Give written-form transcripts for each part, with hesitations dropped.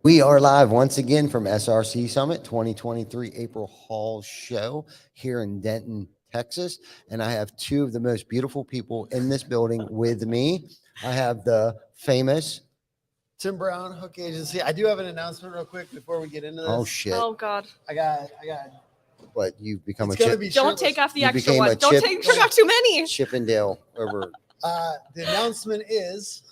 We are live once again from SRC Summit 2023 April Hall Show here in Denton, Texas. And I have two of the most beautiful people in this building with me. I have the famous Tim Brown, Hook Agency. I do have an announcement real quick before we get into this. Oh shit. Oh God. I got. What, you've become It's a gonna chip, be Don't shirtless. take off the You extra became a one. Don't chip- take off too many. Chippendale over. The announcement is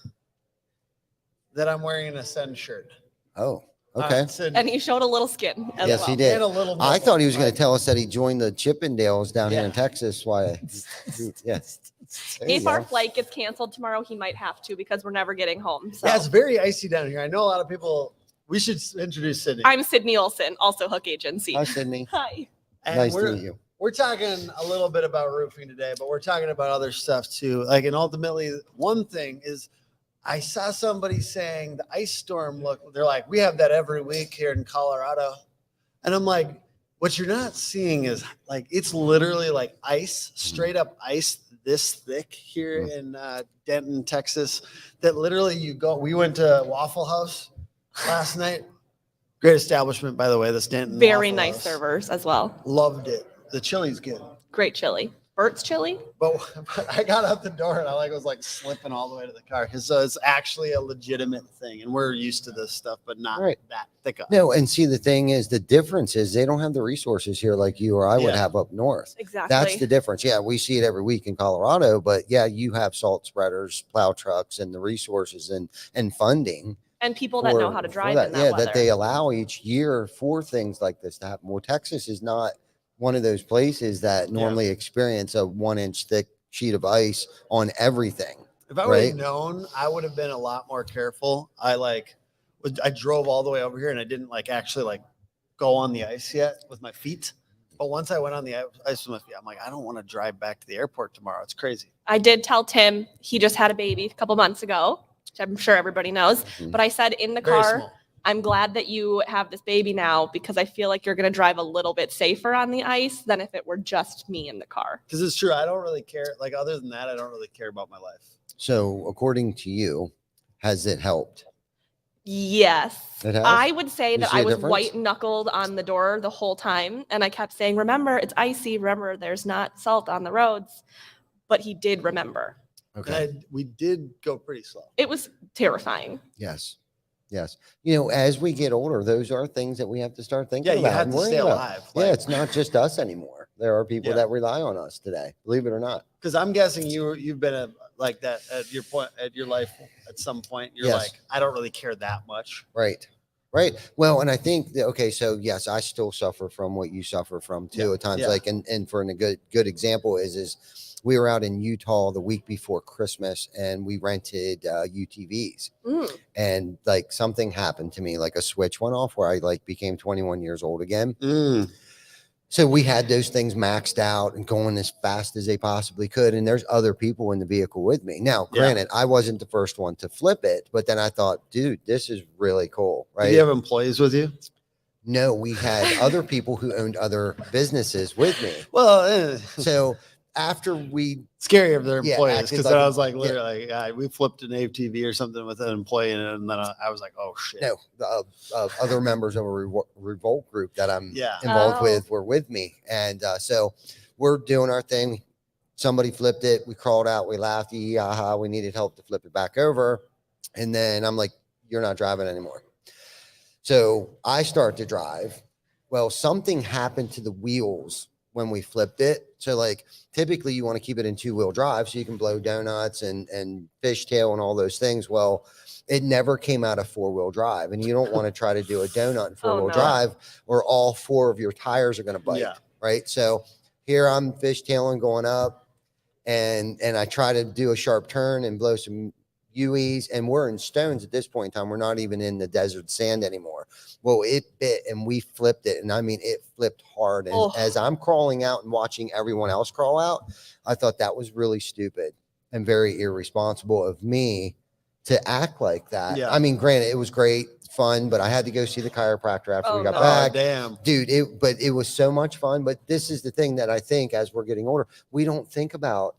that I'm wearing an Ascend shirt. Oh, okay. Sydney. And he showed a little skin as Yes, well. he did. And a little I nipple. thought he was going to tell us that he joined the Chippendales down here in Yeah. Texas. Why? Yes. There you If our go. flight gets canceled tomorrow, he might have to because we're never getting home. So Yeah, it's very icy down here. I know a lot of people. We should introduce Sydney. I'm Sydnee Olsen, also Hook Agency. Hi, Sydney. Hi. And Nice to we're, meet you. We're talking a little bit about roofing today, but we're talking about other stuff too. And ultimately, one thing is, I saw somebody saying the ice storm. Look, they're like, we have that every week here in Colorado, and I'm like, what you're not seeing is like it's literally like ice, straight up ice, this thick here in Denton, Texas. That literally you go. We went to Waffle House last night. Great establishment, by the way. This Denton. Very Waffle nice House. servers as well. Loved it. The chili's good. Great chili. Bert's chili. But I got out the door and I was like slipping all the way to the car because it's actually a legitimate thing, and we're used to this stuff, but not Right. that thick. No, and see, the thing is, the difference is they don't have the resources here like you or I would Yeah. have up north. Exactly. That's the difference. Yeah, we see it every week in Colorado, but yeah, you have salt spreaders, plow trucks, and the resources and funding. And people that know how to for drive that. in that Yeah, weather. that they allow each year for things like this to happen. Well, Texas is not one of those places that normally experience a 1-inch thick sheet of ice on everything. If I would have Right. known, I would have been a lot more careful. I drove all the way over here and I didn't actually go on the ice yet with my feet. But once I went on the ice with my feet, I'm like, I don't want to drive back to the airport tomorrow. It's crazy. I did tell Tim he just had a baby a couple months ago, which I'm sure everybody knows. Mhm. But I said in the Very car, small. I'm glad that you have this baby now because I feel like you're going to drive a little bit safer on the ice than if it were just me in the car. Because it's true. I don't really care. Other than that, I don't really care about my life. So, according to you, has it helped? Yes. It has? I would say You that see I a was difference? white knuckled on the door the whole time. And I kept saying, remember, it's icy. Remember, there's not salt on the roads. But he did remember. Okay. And we did go pretty slow. It was terrifying. Yes. Yes. As we get older, those are things that we have to start thinking Yeah, about. you have and to worrying stay about. alive. Yeah, it's not just us anymore. There are people Yeah. that rely on us today, believe it or not. Because I'm guessing you've been like that at your point at your life at some point. You're Yes. like, I don't really care that much. Right. Right. Well, and I think that, okay, so yes, I still suffer from what you suffer from too Yeah. at times. Yeah. And for a good example is we were out in Utah the week before Christmas and we rented UTVs. Mm. And something happened to me, like a switch went off where I became 21 years old again. So we had those things maxed out and going as fast as they possibly could. And there's other people in the vehicle with me. Now, Yeah. granted, I wasn't the first one to flip it, but then I thought, dude, this is really cool. Right. Did you have employees with you? No, we had other people who owned other businesses with me. Well, So after we, scary if they're Yeah, employees acted because like then I a- was like, literally, we flipped an ATV or something with an employee, and then I was like, oh shit. no, other members of a revolt group that I'm Yeah. involved Oh. with were with me. And so we're doing our thing. Somebody flipped it. We crawled out. We laughed. Yee-ha-ha. We needed help to flip it back over. And then I'm like, you're not driving anymore. So I start to drive. Well, something happened to the wheels when we flipped it. So typically you want to keep it in 2-wheel drive so you can blow donuts and fishtail and all those things. Well, it never came out of 4-wheel drive, and you don't want to try to do a donut in 4-wheel no. drive or all 4 of your tires are going to bite. Yeah. Right. So here I'm fishtailing going up and I try to do a sharp turn and blow some UEs, and we're in stones at this point in time. We're not even in the desert sand anymore. Well, it bit and we flipped it. And I mean, it flipped hard. And Oh. as I'm crawling out and watching everyone else crawl out, I thought that was really stupid and very irresponsible of me to act like that. Yeah. I mean, granted, it was great fun, but I had to go see the chiropractor after Oh, we got no. Oh, back. damn. Dude, but it was so much fun. But this is the thing that I think as we're getting older, we don't think about.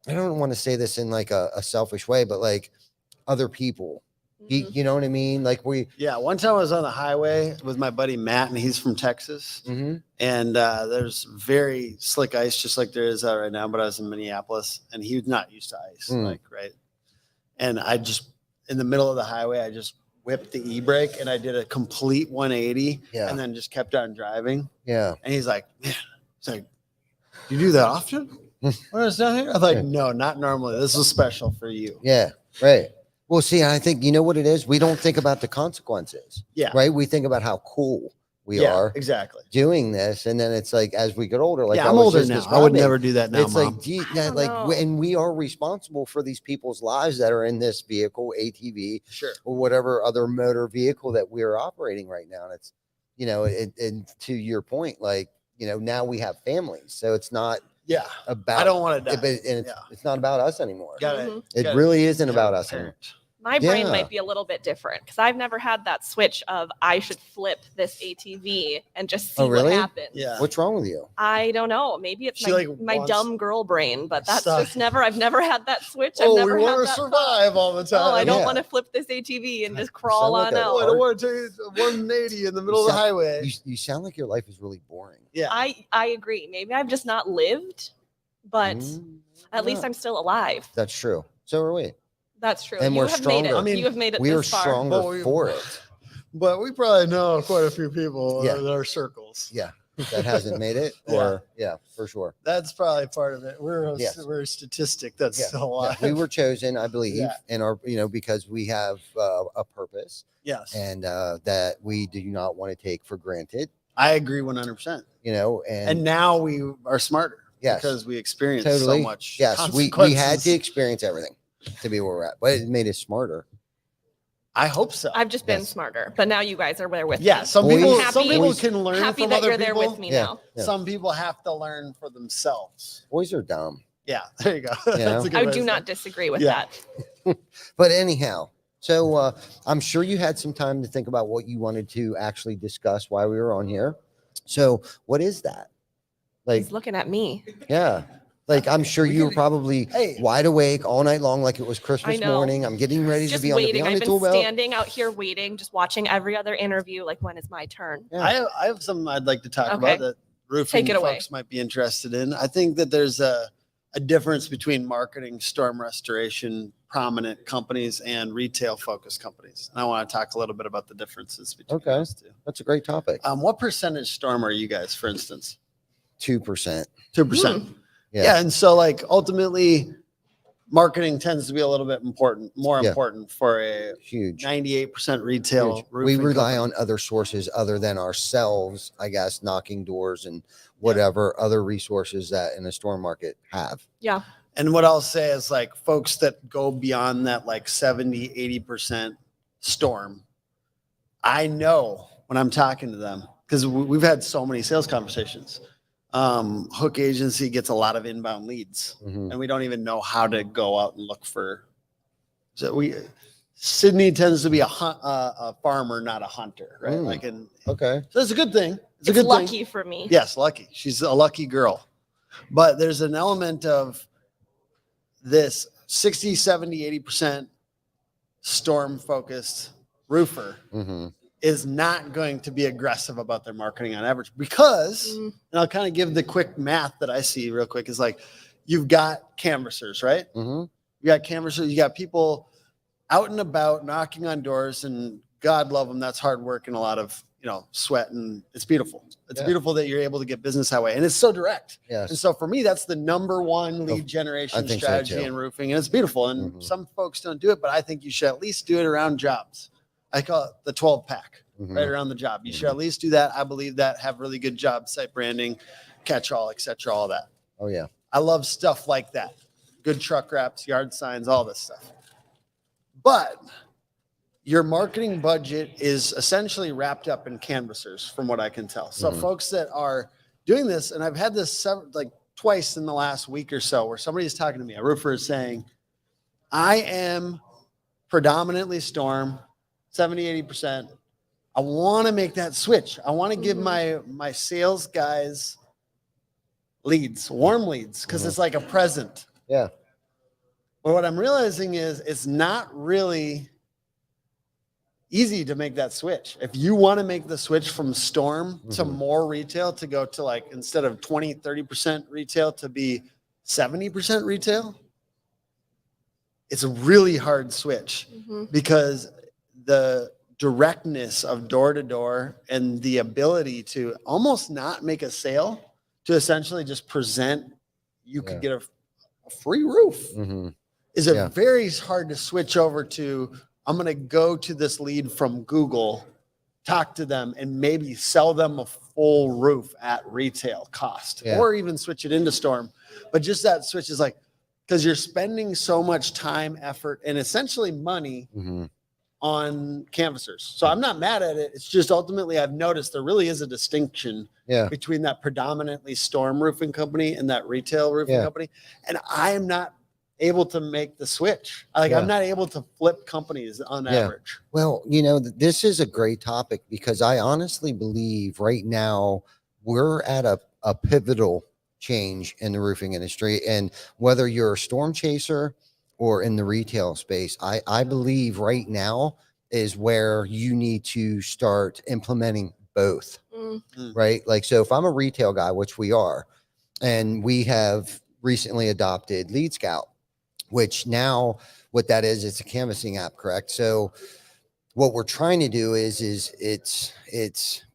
I don't want to say this in a selfish way, but other people, You know what I mean? Like Yeah, one time I was on the highway with my buddy Matt, and he's from Texas. Mhm. And there's very slick ice, just like there is out right now. But I was in Minneapolis, and he was not used to ice, like right. And I just in the middle of the highway, I just whipped the e-brake, and I did a complete 180, and then just kept on driving. Yeah. And he's like, man, it's like, you do that often? When it's down here? I was like, no, not normally. This is special for you. Yeah. Right. Well, see, I think you know what it is. We don't think about the consequences. Yeah. Right. We think about how cool we are exactly doing this, and then it's like as we get older, like I'm older now. I would never do that now. It's Mom. like, gee, and we are responsible for these people's lives that are in this vehicle, ATV, sure, or whatever other motor vehicle that we're operating right now. And it's, you know, and to your point, like, you know, now we have families, so it's not about. I don't want to die, it's not about us anymore. Mhm. Really isn't about us anymore. My brain might be a little bit different because I've never had that switch of I should flip this ATV and just see what happens. Yeah. What's wrong with you? I don't know. Maybe it's my dumb girl brain, but that's just I've never had that switch. Oh, I've never we had want to survive all the time. Oh, I don't want to flip this ATV and just crawl on out. I don't want to take 180 in the middle of the highway. You sound like your life is really boring. Yeah. I agree. Maybe I've just not lived, but at least I'm still alive. That's true. So are we. That's true. And you we're have stronger. made it. I mean, you have made it we are this far. stronger for it. But we probably know quite a few people in our circles. Yeah. That hasn't made it. Or for sure. That's probably part of it. We're a statistic that's still alive. Yeah. We were chosen, I believe, and our because we have a purpose. Yes. And that we do not want to take for granted. I agree 100%. You know, and now we are smarter. Yes. Because we experienced so much. Yes, we had to experience everything to be where we're at, but it made us smarter. I hope so. I've just been smarter, but now you guys are there with me. Yeah, some people can learn happy from that other you're people. there with me now. Yeah. Some people have to learn for themselves. Boys are dumb. Yeah, there you go. I do not disagree with that. But anyhow, so I'm sure you had some time to think about what you wanted to actually discuss while we were on here. So what is that? Like, he's looking at me. Yeah. Like, I'm sure you were probably wide awake all night long, like it was Christmas morning. I'm getting ready to be waiting. on the I've been ToolBelt. standing out here waiting, just watching every other interview. Like, when is my turn? Yeah. I have something I'd like to talk about that roofing folks might be interested in. I think that there's a difference between marketing, storm restoration, prominent companies, and retail focused companies. And I want to talk a little bit about the differences between those two. That's a great topic. What percentage storm are you guys, for instance? 2%. 2%. Yeah. And so like ultimately marketing tends to be a little bit more important for a huge 98% retail. We rely on other sources other than ourselves, I guess, knocking doors and whatever other resources that in the storm market have. Yeah. And what I'll say is like folks that go beyond that, like 70, 80% storm. I know when I'm talking to them, because we've had so many sales conversations. Hook agency gets a lot of inbound leads, and we don't even know how to go out and look for. So Sydnee tends to be a farmer, not a hunter, right? So it's a good thing. It's a good lucky thing. for me. Yes, lucky. She's a lucky girl. But there's an element of this 60, 70, 80% storm focused roofer is not going to be aggressive about their marketing on average because, and I'll kind of give the quick math that I see real quick is like, you've got canvassers, right? You got canvassers, you got people out and about knocking on doors, and God love them. That's hard work and a lot of, sweat, and it's beautiful. It's beautiful that you're able to get business that way. And it's so direct. Yes. And so for me, that's the number one lead generation strategy in roofing. And it's beautiful. And some folks don't do it, but I think you should at least do it around jobs. I call it the 12 pack, right around the job. You should at least do that. I believe that, have really good job site branding, catch all, etc., all that. Oh yeah. I love stuff like that. Good truck wraps, yard signs, all this stuff. But your marketing budget is essentially wrapped up in canvassers from what I can tell. So folks that are doing this, and I've had this twice in the last week or so where somebody's talking to me, a roofer is saying, I am predominantly storm, 70, 80%. I want to make that switch. I want to give my sales guys leads, warm leads, because it's like a present. Yeah. But what I'm realizing is it's not really easy to make that switch. If you want to make the switch from storm to more retail, to go to like, instead of 20-30% retail to be 70% retail, it's a really hard switch because the directness of door to door and the ability to almost not make a sale, to essentially just present, you could get a free roof, is a very hard to switch over to. I'm going to go to this lead from Google, talk to them, and maybe sell them a full roof at retail cost, or even switch it into storm. But just that switch is like, because you're spending so much time, effort, and essentially money on canvassers. So I'm not mad at it. It's just ultimately I've noticed there really is a distinction between that predominantly storm roofing company and that retail roofing company. And I am not able to make the switch. Like I'm not able to flip companies on average. Well, you know, this is a great topic because I honestly believe right now we're at a pivotal change in the roofing industry. And whether you're a storm chaser or in the retail space, I believe right now is where you need to start implementing both, right? Like, so if I'm a retail guy, which we are, and we have recently adopted Lead Scout, which now what that is, it's a canvassing app, correct? So what we're trying to do is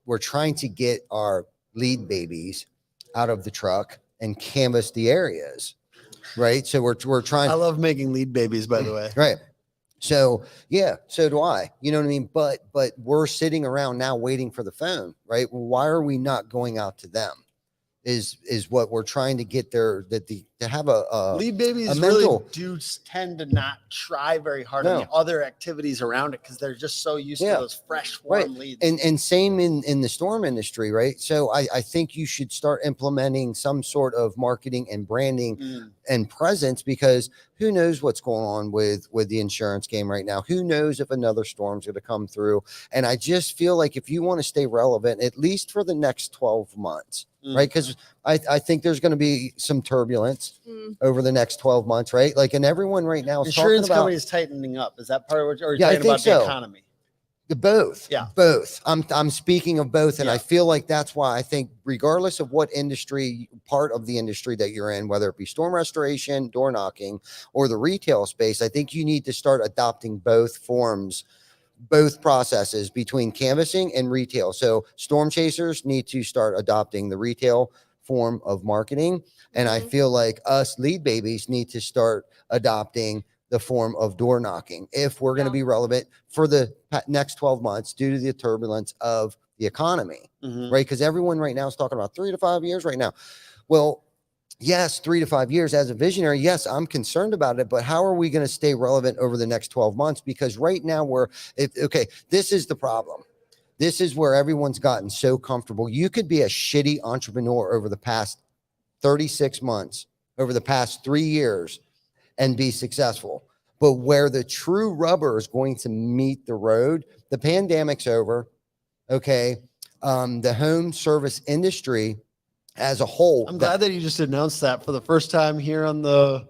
we're trying to get our lead babies out of the truck and canvass the areas, right? So we're trying. I love making lead babies, by the way. Right. So yeah, so do I. You know what I mean? But we're sitting around now waiting for the phone, right? Well, why are we not going out to them? Is what we're trying to get there, to have a lead babies mental, really do tend to not try very hard on the other activities around it because they're just so used to those fresh warm leads. And same in the storm industry, right? So I think you should start implementing some sort of marketing and branding and presence, because who knows what's going on with the insurance game right now? Who knows if another storm's going to come through? And I just feel like if you want to stay relevant, at least for the next 12 months, right? Because I think there's going to be some turbulence over the next 12 months, right? Like, and everyone right now is insurance talking about companies tightening up. Is that part of what you're I talking think about? so. The economy. Both. Yeah. Both. I'm speaking of both. And I feel like that's why I think regardless of what industry, part of the industry that you're in, whether it be storm restoration, door knocking, or the retail space, I think you need to start adopting both forms, both processes between canvassing and retail. So storm chasers need to start adopting the retail form of marketing. And I feel like us lead babies need to start adopting the form of door knocking if we're going to be relevant for the next 12 months due to the turbulence of the economy, right? Because everyone right now is talking about 3 to 5 years right now. Well, yes, 3 to 5 years as a visionary. Yes, I'm concerned about it, but how are we going to stay relevant over the next 12 months? Because right now this is the problem. This is where everyone's gotten so comfortable. You could be a shitty entrepreneur over the past 36 months, over the past 3 years, and be successful. But where the true rubber is going to meet the road, the pandemic's over. Okay. The home service industry as a whole. I'm glad that you just announced that for the first time here on the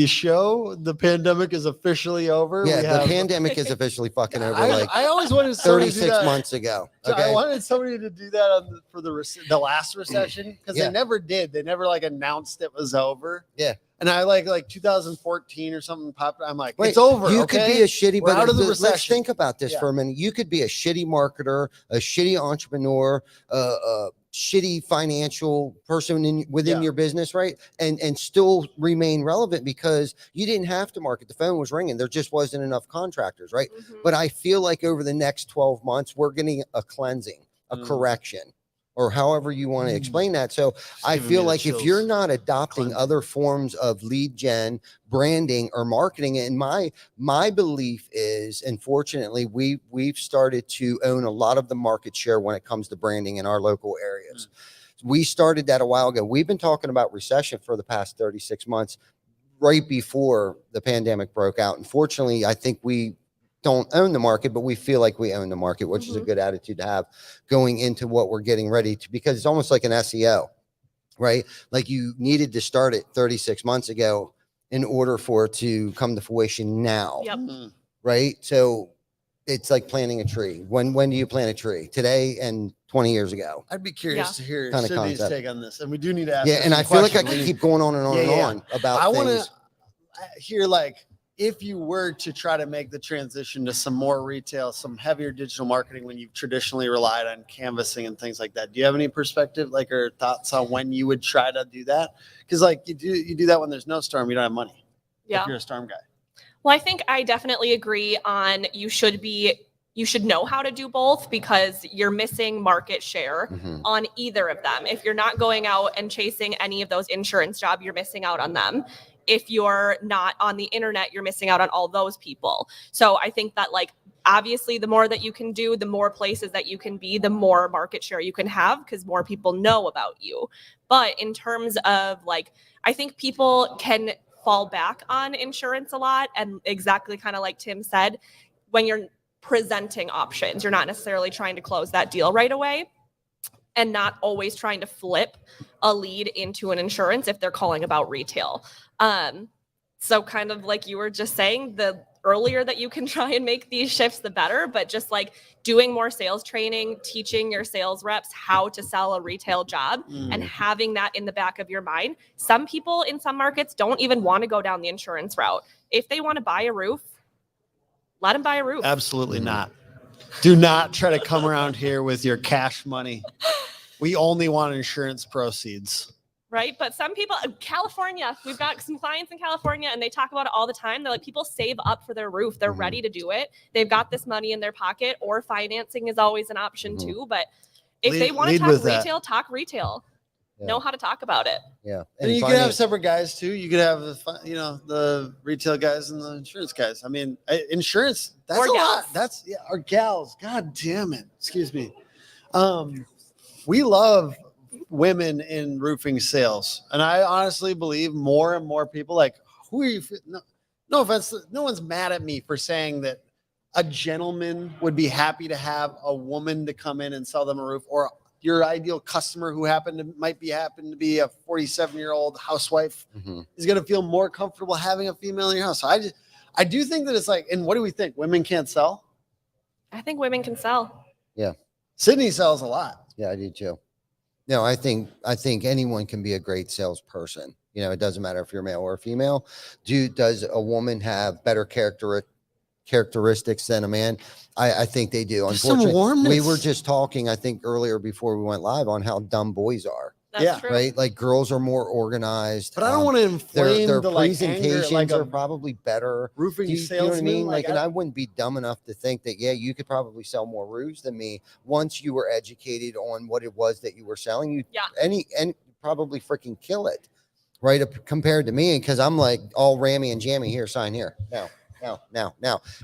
show. The pandemic is officially over. Yeah, the pandemic is officially fucking over. I always wanted 36 months ago. Okay? I wanted somebody to do that for the last recession, because they never did. They never announced it was over. Yeah. And I like 2014 or something popped. I'm like, it's over. You could be a shitty, We're out of the recession. Let's think about this for a minute. You could be a shitty marketer, a shitty entrepreneur, a shitty financial person within your business, right? And still remain relevant because you didn't have to market. The phone was ringing. There just wasn't enough contractors, right? But I feel like over the next 12 months, we're getting a cleansing, a correction, or however you want to explain that. So I feel like if you're not adopting other forms of lead gen, branding, or marketing, and my belief is, unfortunately, we've started to own a lot of the market share when it comes to branding in our local areas. We started that a while ago. We've been talking about recession for the past 36 months, right before the pandemic broke out. Unfortunately, I think we don't own the market, but we feel like we own the market, which is a good attitude to have going into what we're getting ready to, because it's almost like an SEO, right? Like you needed to start it 36 months ago in order for it to come to fruition now. Yep. Right. So it's like planting a tree. When do you plant a tree? Today and 20 years ago. I'd be curious to hear Kind of Sydnee's concept. take on this, and we do need to ask. Yeah, her and some I feel like I questions. could keep going on and on and on about I want things. to hear, like, if you were to try to make the transition to some more retail, some heavier digital marketing when you've traditionally relied on canvassing and things like that, do you have any perspective, like, or thoughts on when you would try to do that? Because, like, you do that when there's no storm, you don't have money. Yeah. If you're a storm guy. Well, I think I definitely agree on you should know how to do both, because you're missing market share on either of them. If you're not going out and chasing any of those insurance jobs, you're missing out on them. If you're not on the internet, you're missing out on all those people. So I think that, like, obviously the more that you can do, the more places that you can be, the more market share you can have, because more people know about you. But in terms of, like, I think people can fall back on insurance a lot, and exactly kind of like Tim said, when you're presenting options, you're not necessarily trying to close that deal right away, and not always trying to flip a lead into an insurance if they're calling about retail. So kind of like you were just saying, the earlier that you can try and make these shifts, the better. But just like doing more sales training, teaching your sales reps how to sell a retail job, and having that in the back of your mind. Some people in some markets don't even want to go down the insurance route. If they want to buy a roof, let them buy a roof. Absolutely not. Do not try to come around here with your cash money. We only want insurance proceeds. Right. But some people, California, we've got some clients in California, and they talk about it all the time. They're like, people save up for their roof. They're ready to do it. They've got this money in their pocket, or financing is always an option too. But if they want to talk retail, talk retail. Yeah. Know how to talk about it. Yeah. And you could have separate guys too. You could have the retail guys and the insurance guys. I mean, insurance, that's a lot. That's our gals. God damn it. Excuse me. We love women in roofing sales. And I honestly believe more and more people, like, who are you? No offense. No one's mad at me for saying that a gentleman would be happy to have a woman to come in and sell them a roof, or your ideal customer who might happen to be a 47-year-old housewife is going to feel more comfortable having a female in your house. So I do think that it's like, and what do we think? Women can't sell? I think women can sell. Yeah. Sydnee sells a lot. Yeah, I do too. No, I think anyone can be a great salesperson. You know, it doesn't matter if you're male or female. Does a woman have better characteristics than a man? I think they do. Unfortunately, we were just talking, I think, earlier before we went live on how dumb boys are. That's true. Right. Like, girls are more organized. But I don't want to inflame their the presentations like are probably better. Roofing you know what I mean? Like, and I wouldn't be dumb enough to think that, yeah, you could probably sell more roofs than me once you were educated on what it was that you were selling. And probably freaking kill it, right? Compared to me, because I'm like all rammy and jammy here, sign here. Now.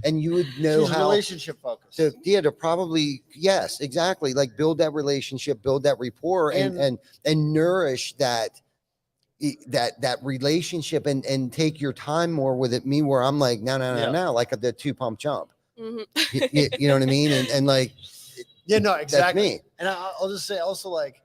And you would know how relationship focused. To probably, yes, exactly. Like, build that relationship, build that rapport, and nourish that relationship, and take your time more with it. Me, where I'm like, no, like the 2-pump jump. You know what I mean? And like, no, exactly. That's me. And I'll just say also, like,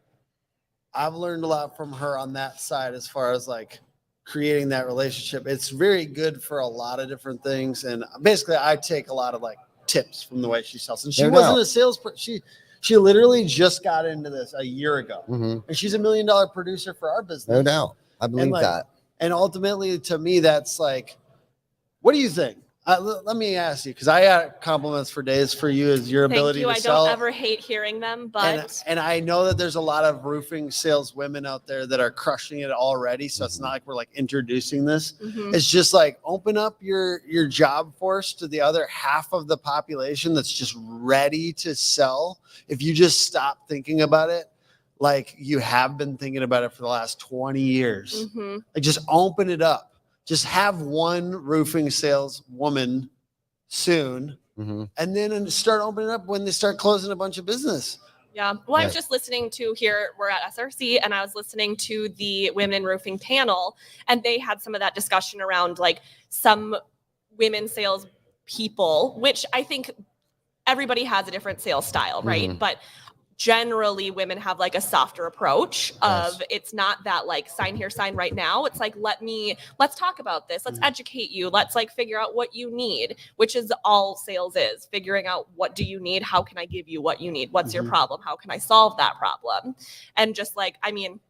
I've learned a lot from her on that side as far as like creating that relationship. It's very good for a lot of different things. And basically I take a lot of like tips from the way she sells. And she wasn't a salesperson. She literally just got into this a year ago. And she's $1 million producer for our business. No doubt. I believe that. And ultimately, to me, that's like, what do you think? Let me ask you, because I got compliments for days for you as your ability to sell. I don't ever hate hearing them, but and I know that there's a lot of roofing sales women out there that are crushing it already. So it's not like we're like introducing this. It's just like, open up your job force to the other half of the population that's just ready to sell. If you just stop thinking about it like you have been thinking about it for the last 20 years, like, just open it up. Just have one roofing sales woman soon, and then start opening up when they start closing a bunch of business. Yeah. Well, I was just listening to here, we're at SRC, and I was listening to the Women in Roofing panel, and they had some of that discussion around like some women sales people, which I think everybody has a different sales style, right? But generally women have like a softer approach of Yes. it's not that like sign here, sign right now. It's like, let's talk about this. Let's educate you. Let's like figure out what you need, which is all sales is, figuring out what do you need? How can I give you what you need? What's your problem? How can I solve that problem? And just like, I mean,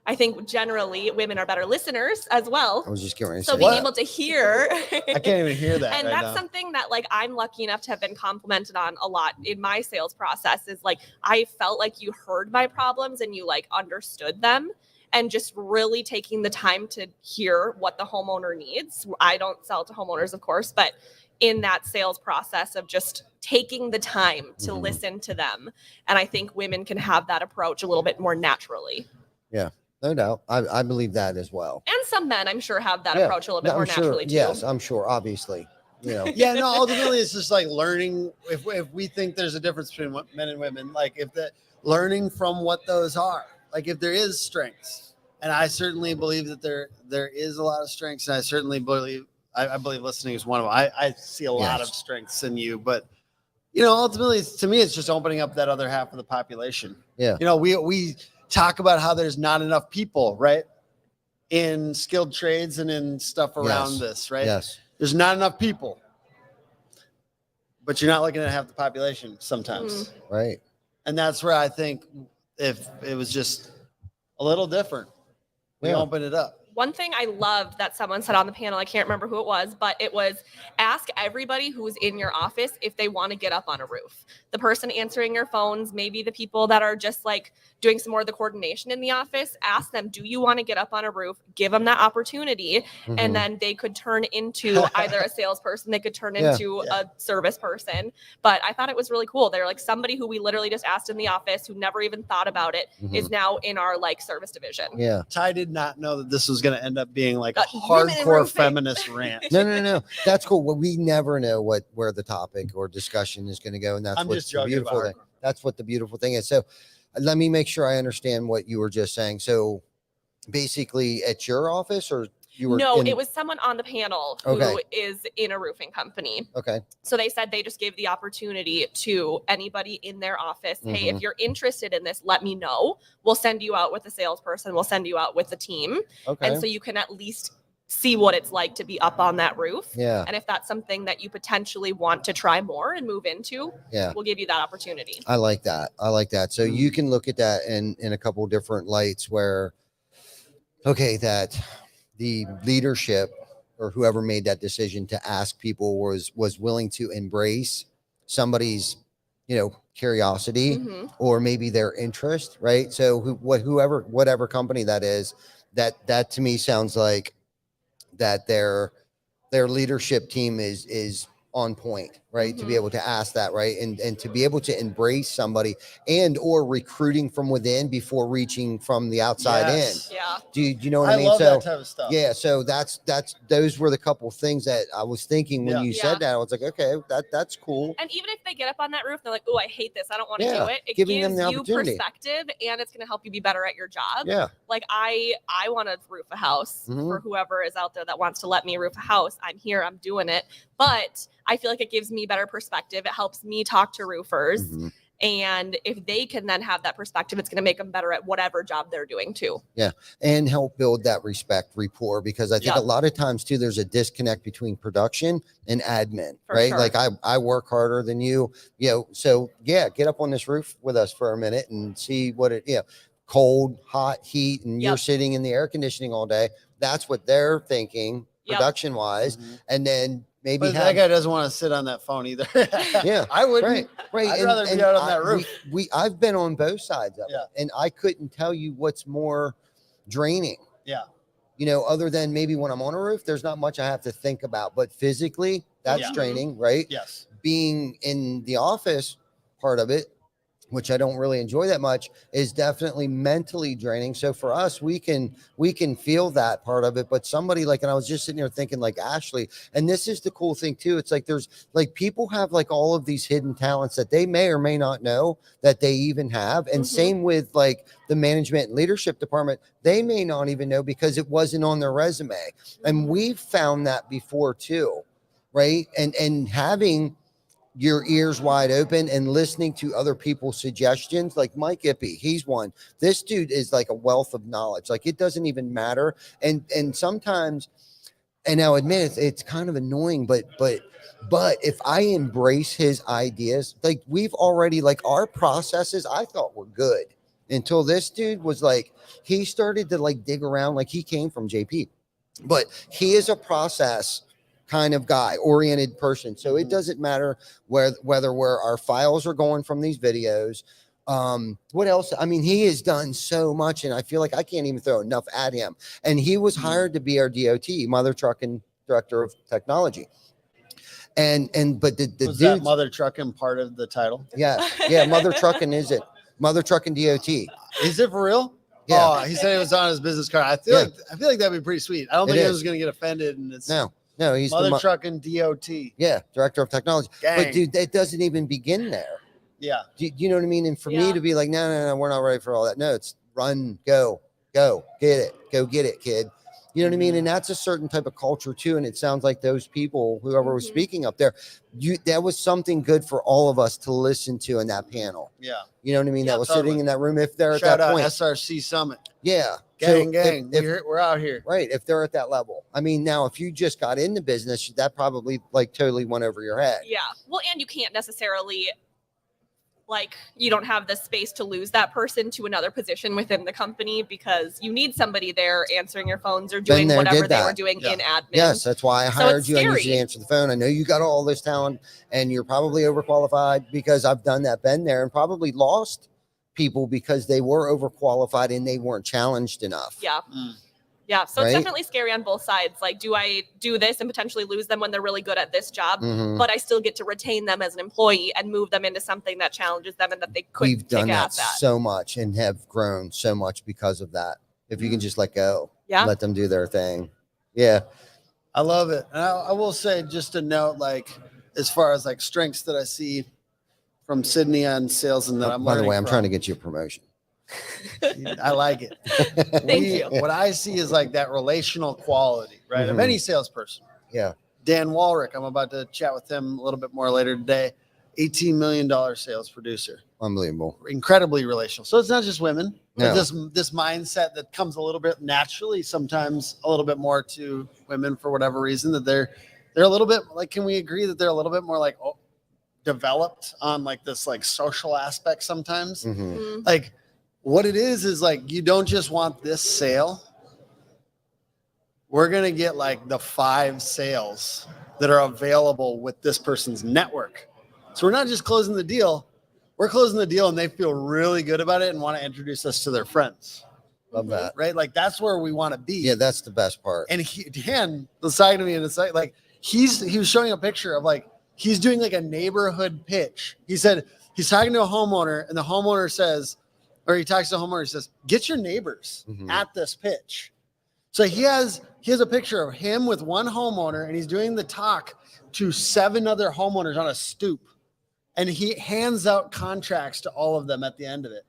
I think generally women are better listeners as well. I was just getting ready to So say being that. able to hear. I can't even hear that. And right that's now. something that like I'm lucky enough to have been complimented on a lot in my sales process is like I felt like you heard my problems and you like understood them, and just really taking the time to hear what the homeowner needs. I don't sell to homeowners, of course, but in that sales process of just taking the time to listen to them. And I think women can have that approach a little bit more naturally. Yeah, no doubt. I believe that as well. And some men, I'm sure, have that Yeah. approach a little bit No, more I'm sure. naturally too. Yes, I'm sure. Obviously, you know. Yeah, no, ultimately it's just like learning if we think there's a difference between men and women, like if the learning from what those are, like if there is strengths, and I certainly believe that there is a lot of strengths, and I certainly believe I believe listening is one of them. I see a lot Yes. of strengths in you, but you know, ultimately to me it's just opening up that other half of the population. Yeah. You know, we talk about how there's not enough people, right? In skilled trades and in stuff around Yes. this, right? Yes. There's not enough people, but you're not looking at half the population sometimes. Right. And that's where I think if it was just a little different, we Yeah. open it up. One thing I loved that someone said on the panel, I can't remember who it was, but it was ask everybody who's in your office if they want to get up on a roof. The person answering your phones, maybe the people that are just like doing some more of the coordination in the office, ask them, do you want to get up on a roof? Give them that opportunity. Mhm. And then they could turn into either a salesperson, they could turn Yeah. into a service person. But I thought it was really cool. They're like somebody who we literally just asked in the office who never even thought about it is now in our like service division. Yeah. Ty did not know that this was going to end up being like a Women in hardcore roofing. feminist rant. No. That's cool. Well, we never know where the topic or discussion is going to go, and that's I'm what's just the joking beautiful about thing. That's what the beautiful thing is. So, let me make sure I understand what you were just saying. So, basically, at your office, or you were? No, in- it was someone on the panel who Okay. is in a roofing company. Okay. So they said they just gave the opportunity to anybody in their office. Hey, if you're interested in this, let me know. We'll send you out with a salesperson. We'll send you out with the team. Okay. And so you can at least see what it's like to be up on that roof. Yeah. And if that's something that you potentially want to try more and move into, Yeah. we'll give you that opportunity. I like that. So you can look at that in a couple different lights where, okay, that the leadership or whoever made that decision to ask people was willing to embrace somebody's, curiosity Mhm. or maybe their interest, right? So whatever company that is, that to me sounds like that their leadership team is on point, right? To be Mhm. able to ask that, right? And to be able to embrace somebody and or recruiting from within before reaching from the outside Yes. Yeah. in. Do you know what I I mean? love So that type of stuff. yeah, so that's those were the couple things that I was thinking when Yeah. you Yeah. said that. I was like, okay, that's cool. And even if they get up on that roof, they're like, oh, I hate this. I don't want to Yeah, do it. It giving them gives the you opportunity. perspective and it's going to help you be better at your job. Yeah. Like I want to roof a house Mhm. for whoever is out there that wants to let me roof a house. I'm here, I'm doing it. But I feel like it gives me better perspective. It helps me talk to roofers. Mhm. And if they can then have that perspective, it's going to make them better at whatever job they're doing too. And help build that respect rapport, because I think Yeah. a lot of times too there's a disconnect between production and admin, For right? sure. Like I work harder than you, so yeah, get up on this roof with us for a minute and see what it cold, hot, heat, and you're Yep. sitting in the air conditioning all day. That's what they're thinking Yep. production wise. Mhm. And then maybe But have that guy doesn't want to sit on that phone either. Yeah, I wouldn't. right. I'd rather be out on that roof. I've been on both sides of Yeah. it, and I couldn't tell you what's more draining. Yeah. Other than maybe when I'm on a roof, there's not much I have to think about, but physically that's Yeah. draining, right? Yes. Being in the office part of it, which I don't really enjoy that much, is definitely mentally draining. So for us, we can feel that part of it, but somebody and I was just sitting here thinking like Ashley, and this is the cool thing too. It's like, there's like people have like all of these hidden talents that they may or may not know that they even have. And Mhm. same with like the management and leadership department, they may not even know because it wasn't on their resume. And we've found that before too, right? And having your ears wide open and listening to other people's suggestions. Like Mike Ippy, he's one. This dude is like a wealth of knowledge. Like it doesn't even matter. And sometimes, and I'll admit it's kind of annoying, but if I embrace his ideas, like we've already, like our processes I thought were good until this dude was like, he started to like dig around. Like he came from JP, but he is a process kind of guy, oriented person. So it doesn't matter whether our files are going from these videos. What else? I mean, he has done so much, and I feel like I can't even throw enough at him. And he was hired to be our DOT, Mother Trucking Director of Technology. But the Was dude, that Mother Trucking part of the title? yeah, Mother Trucking is it? Mother Trucking DOT. Is it for real? Yeah. Oh, he said it was on his business card. I feel like that'd be pretty sweet. I don't think It he is. was going to get offended. And it's No, he's Mother the Trucking DOT. yeah, Director of Technology. Gang. But dude, that doesn't even begin there. Yeah. Do you know what I mean? And for me Yeah. to be like, no, we're not ready for all that. No, it's run, go, get it, kid. You know what I mean? And that's a certain type of culture too. And it sounds like those people, whoever was Mhm. speaking up there, that was something good for all of us to listen to in that panel. Yeah. You know what I mean? Yeah, that was totally. sitting in that room. If they're Shout at that out point, SRC Summit. yeah, Gang, So if- gang. if- We're out here. right. If they're at that level, I mean, now if you just got into business, that probably like totally went over your head. Yeah. Well, and you can't necessarily, like, you don't have the space to lose that person to another position within the company because you need somebody there answering your phones or doing there, whatever did they were that. doing Yeah. in admin. Yes, that's why I So hired it's you. I need you to scary. answer the phone. I know you got all this talent and you're probably overqualified because I've done that, been there, and probably lost people because they were overqualified and they weren't challenged enough. Yeah. Mm. Yeah. So Right? it's definitely scary on both sides. Like, do I do this and potentially lose them when they're really good at this job? Mhm. But I still get to retain them as an employee and move them into something that challenges them and that they could We've done kick that ass at. so much and have grown so much because of that. If you can just let go, Yeah. let them do their thing. Yeah. I love it. And I will say, just a note, like, as far as like strengths that I see from Sydney on sales and that I'm By the learning way, I'm trying to from. get you a promotion. I like it. Thank you. What I see is like that relational quality, right? Of Mhm. any salesperson. Yeah. Dan Walrick, I'm about to chat with him a little bit more later today. $18 million sales producer, Unbelievable. incredibly relational. So it's not just women, but No. this mindset that comes a little bit naturally, sometimes a little bit more to women for whatever reason, that they're a little bit like, can we agree that they're a little bit more like developed on like this like social aspect sometimes? Mhm. Mm. Like what it is like, you don't just want this sale. We're going to get like the 5 sales that are available with this person's network. So we're not just closing the deal. We're closing the deal and they feel really good about it and want to introduce us to their friends, Love that. right? Like that's where we want to be. Yeah, that's the best part. And Dan was talking to me and it's like, he was showing a picture of like, he's doing like a neighborhood pitch. He said he's talking to a homeowner and the homeowner says, or he talks to the homeowner, he says, get your neighbors Mhm. at this pitch. So he has a picture of him with one homeowner and he's doing the talk to 7 other homeowners on a stoop. And he hands out contracts to all of them at the end of it.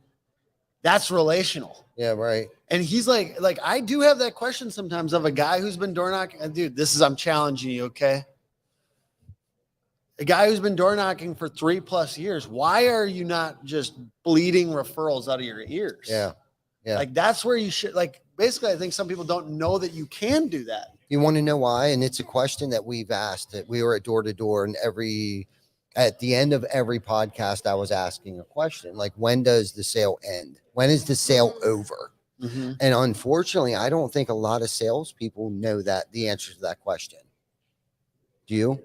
That's relational. Yeah, right. And he's like, I do have that question sometimes of a guy who's been door knocking. And dude, I'm challenging you, okay? A guy who's been door knocking for 3+ years. Why are you not just bleeding referrals out of your ears? Yeah. Yeah. Like that's where you should, like, basically, I think some people don't know that you can do that. You want to know why? And it's a question that we've asked, that we were at door to door, and at the end of every podcast, I was asking a question like, when does the sale end? When is the sale over? Mm-hmm. And unfortunately, I don't think a lot of salespeople know the answer to that question. Do you?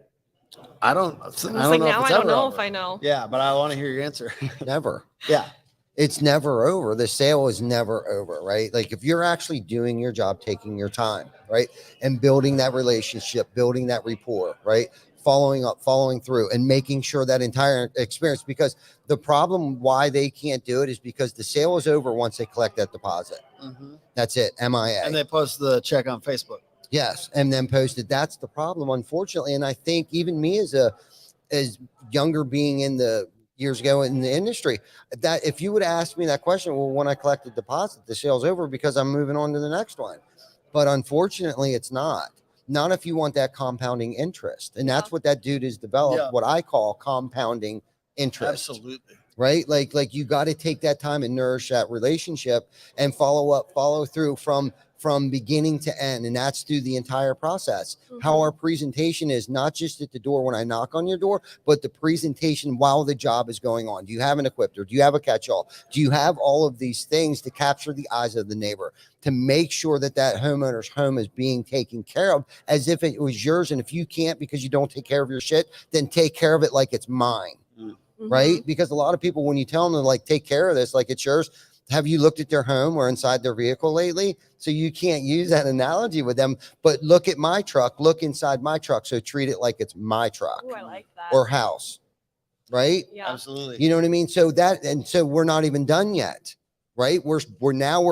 I don't I know. was like, now if I it's don't ever know over. if I know. Yeah, but I want to hear your answer. Never. Yeah. It's never over. The sale is never over, right? Like if you're actually doing your job, taking your time, right? And building that relationship, building that rapport, right? Following up, following through, and making sure that entire experience, because the problem why they can't do it is because the sale is over once they collect that deposit. Mm-hmm. That's it. MIA. And they post the check on Facebook. Yes. And then posted. That's the problem, unfortunately. And I think even me as younger being in the years ago in the industry, that if you would ask me that question, well, when I collect the deposit, the sale's over because I'm moving on to the next one. But unfortunately, it's not. not if you want that compounding interest. And Yeah. that's what that dude has developed, what I call compounding interest. Absolutely. Right? Like you got to take that time and nourish that relationship and follow through from beginning to end. And that's through the entire process. How our presentation is not just at the door when I knock on your door, but the presentation while the job is going on. Do you have an equipped, or do you have a catch-all? Do you have all of these things to capture the eyes of the neighbor, to make sure that that homeowner's home is being taken care of as if it was yours? And if you can't because you don't take care of your shit, then take care of it like it's mine. Right? Because a lot of people, when you tell them to like take care of this like it's yours, have you looked at their home or inside their vehicle lately? So you can't use that analogy with them, but look at my truck, look inside my truck. So treat it like it's my truck. Ooh, I like that. Or house. Right? Yeah. Absolutely. You know what I mean? So that, and so we're not even done yet. Right? We're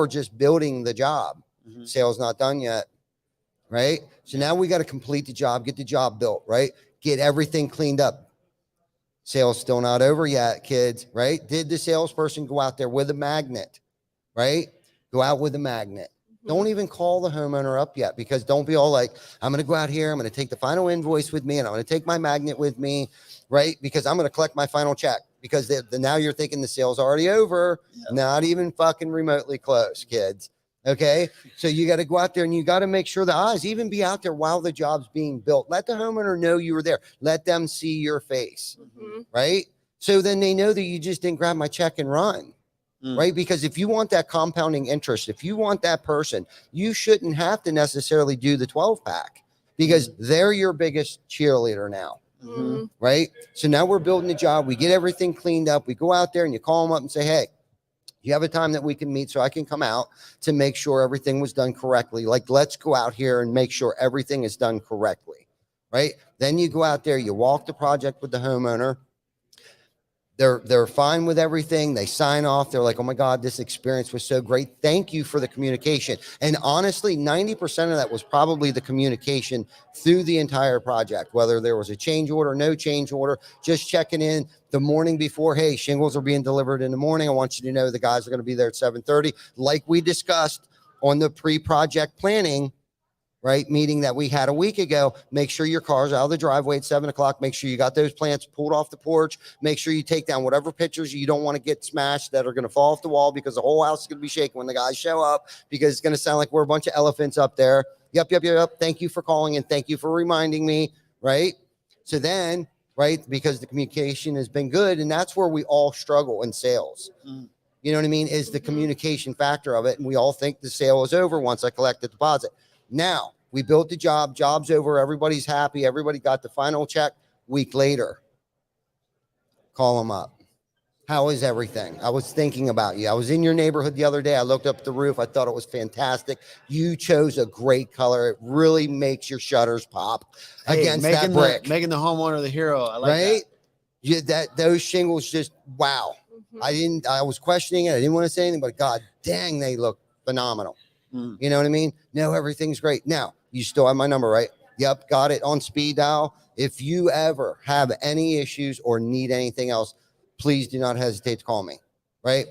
just building the job. Sales not done yet. Right? So now we got to complete the job, get the job built, right? Get everything cleaned up. Sales still not over yet, kids, right? Did the salesperson go out there with a magnet, right? Go out with a magnet. Don't even call the homeowner up yet, because don't be all like, I'm going to go out here, I'm going to take the final invoice with me, and I'm going to take my magnet with me, right? Because I'm going to collect my final check, because now you're thinking the sale's already over, not even fucking remotely close, kids. Okay. So you got to go out there and you got to make sure the eyes even be out there while the job's being built. Let the homeowner know you were there. Let them see your face. Right. So then they know that you just didn't grab my check and run. Right. Because if you want that compounding interest, if you want that person, you shouldn't have to necessarily do the 12 pack, because they're your biggest cheerleader now. Right. So now we're building the job. We get everything cleaned up. We go out there and you call them up and say, hey, you have a time that we can meet so I can come out to make sure everything was done correctly. Like, let's go out here and make sure everything is done correctly, right? Then you go out there, you walk the project with the homeowner. They're fine with everything. They sign off. They're like, oh my God, this experience was so great. Thank you for the communication. And honestly, 90% of that was probably the communication through the entire project, whether there was a change order, no change order, just checking in the morning before. Hey, shingles are being delivered in the morning. I want you to know the guys are going to be there at 7:30. Like we discussed on the pre-project planning, right, meeting that we had a week ago. Make sure your car's out of the driveway at 7 o'clock. Make sure you got those plants pulled off the porch. Make sure you take down whatever pictures you don't want to get smashed that are going to fall off the wall, because the whole house is going to be shaking when the guys show up, because it's going to sound like we're a bunch of elephants up there. Yep. Thank you for calling and thank you for reminding me. Right. So then, right, because the communication has been good, and that's where we all struggle in sales. You know what I mean? Is the communication factor of it. And we all think the sale is over once I collect the deposit. Now we built the job's over. Everybody's happy. Everybody got the final check. Week later, call them up. How is everything? I was thinking about you. I was in your neighborhood the other day. I looked up the roof. I thought it was fantastic. You chose a great color. It really makes your shutters pop against that brick. Making the homeowner the hero. I like right? Those shingles just, wow. I was questioning it. I didn't want to say anything, but God dang, they look phenomenal. You know what I mean? No, everything's great. Now, you still have my number, right? Yep, got it on speed dial. If you ever have any issues or need anything else, please do not hesitate to call me, right?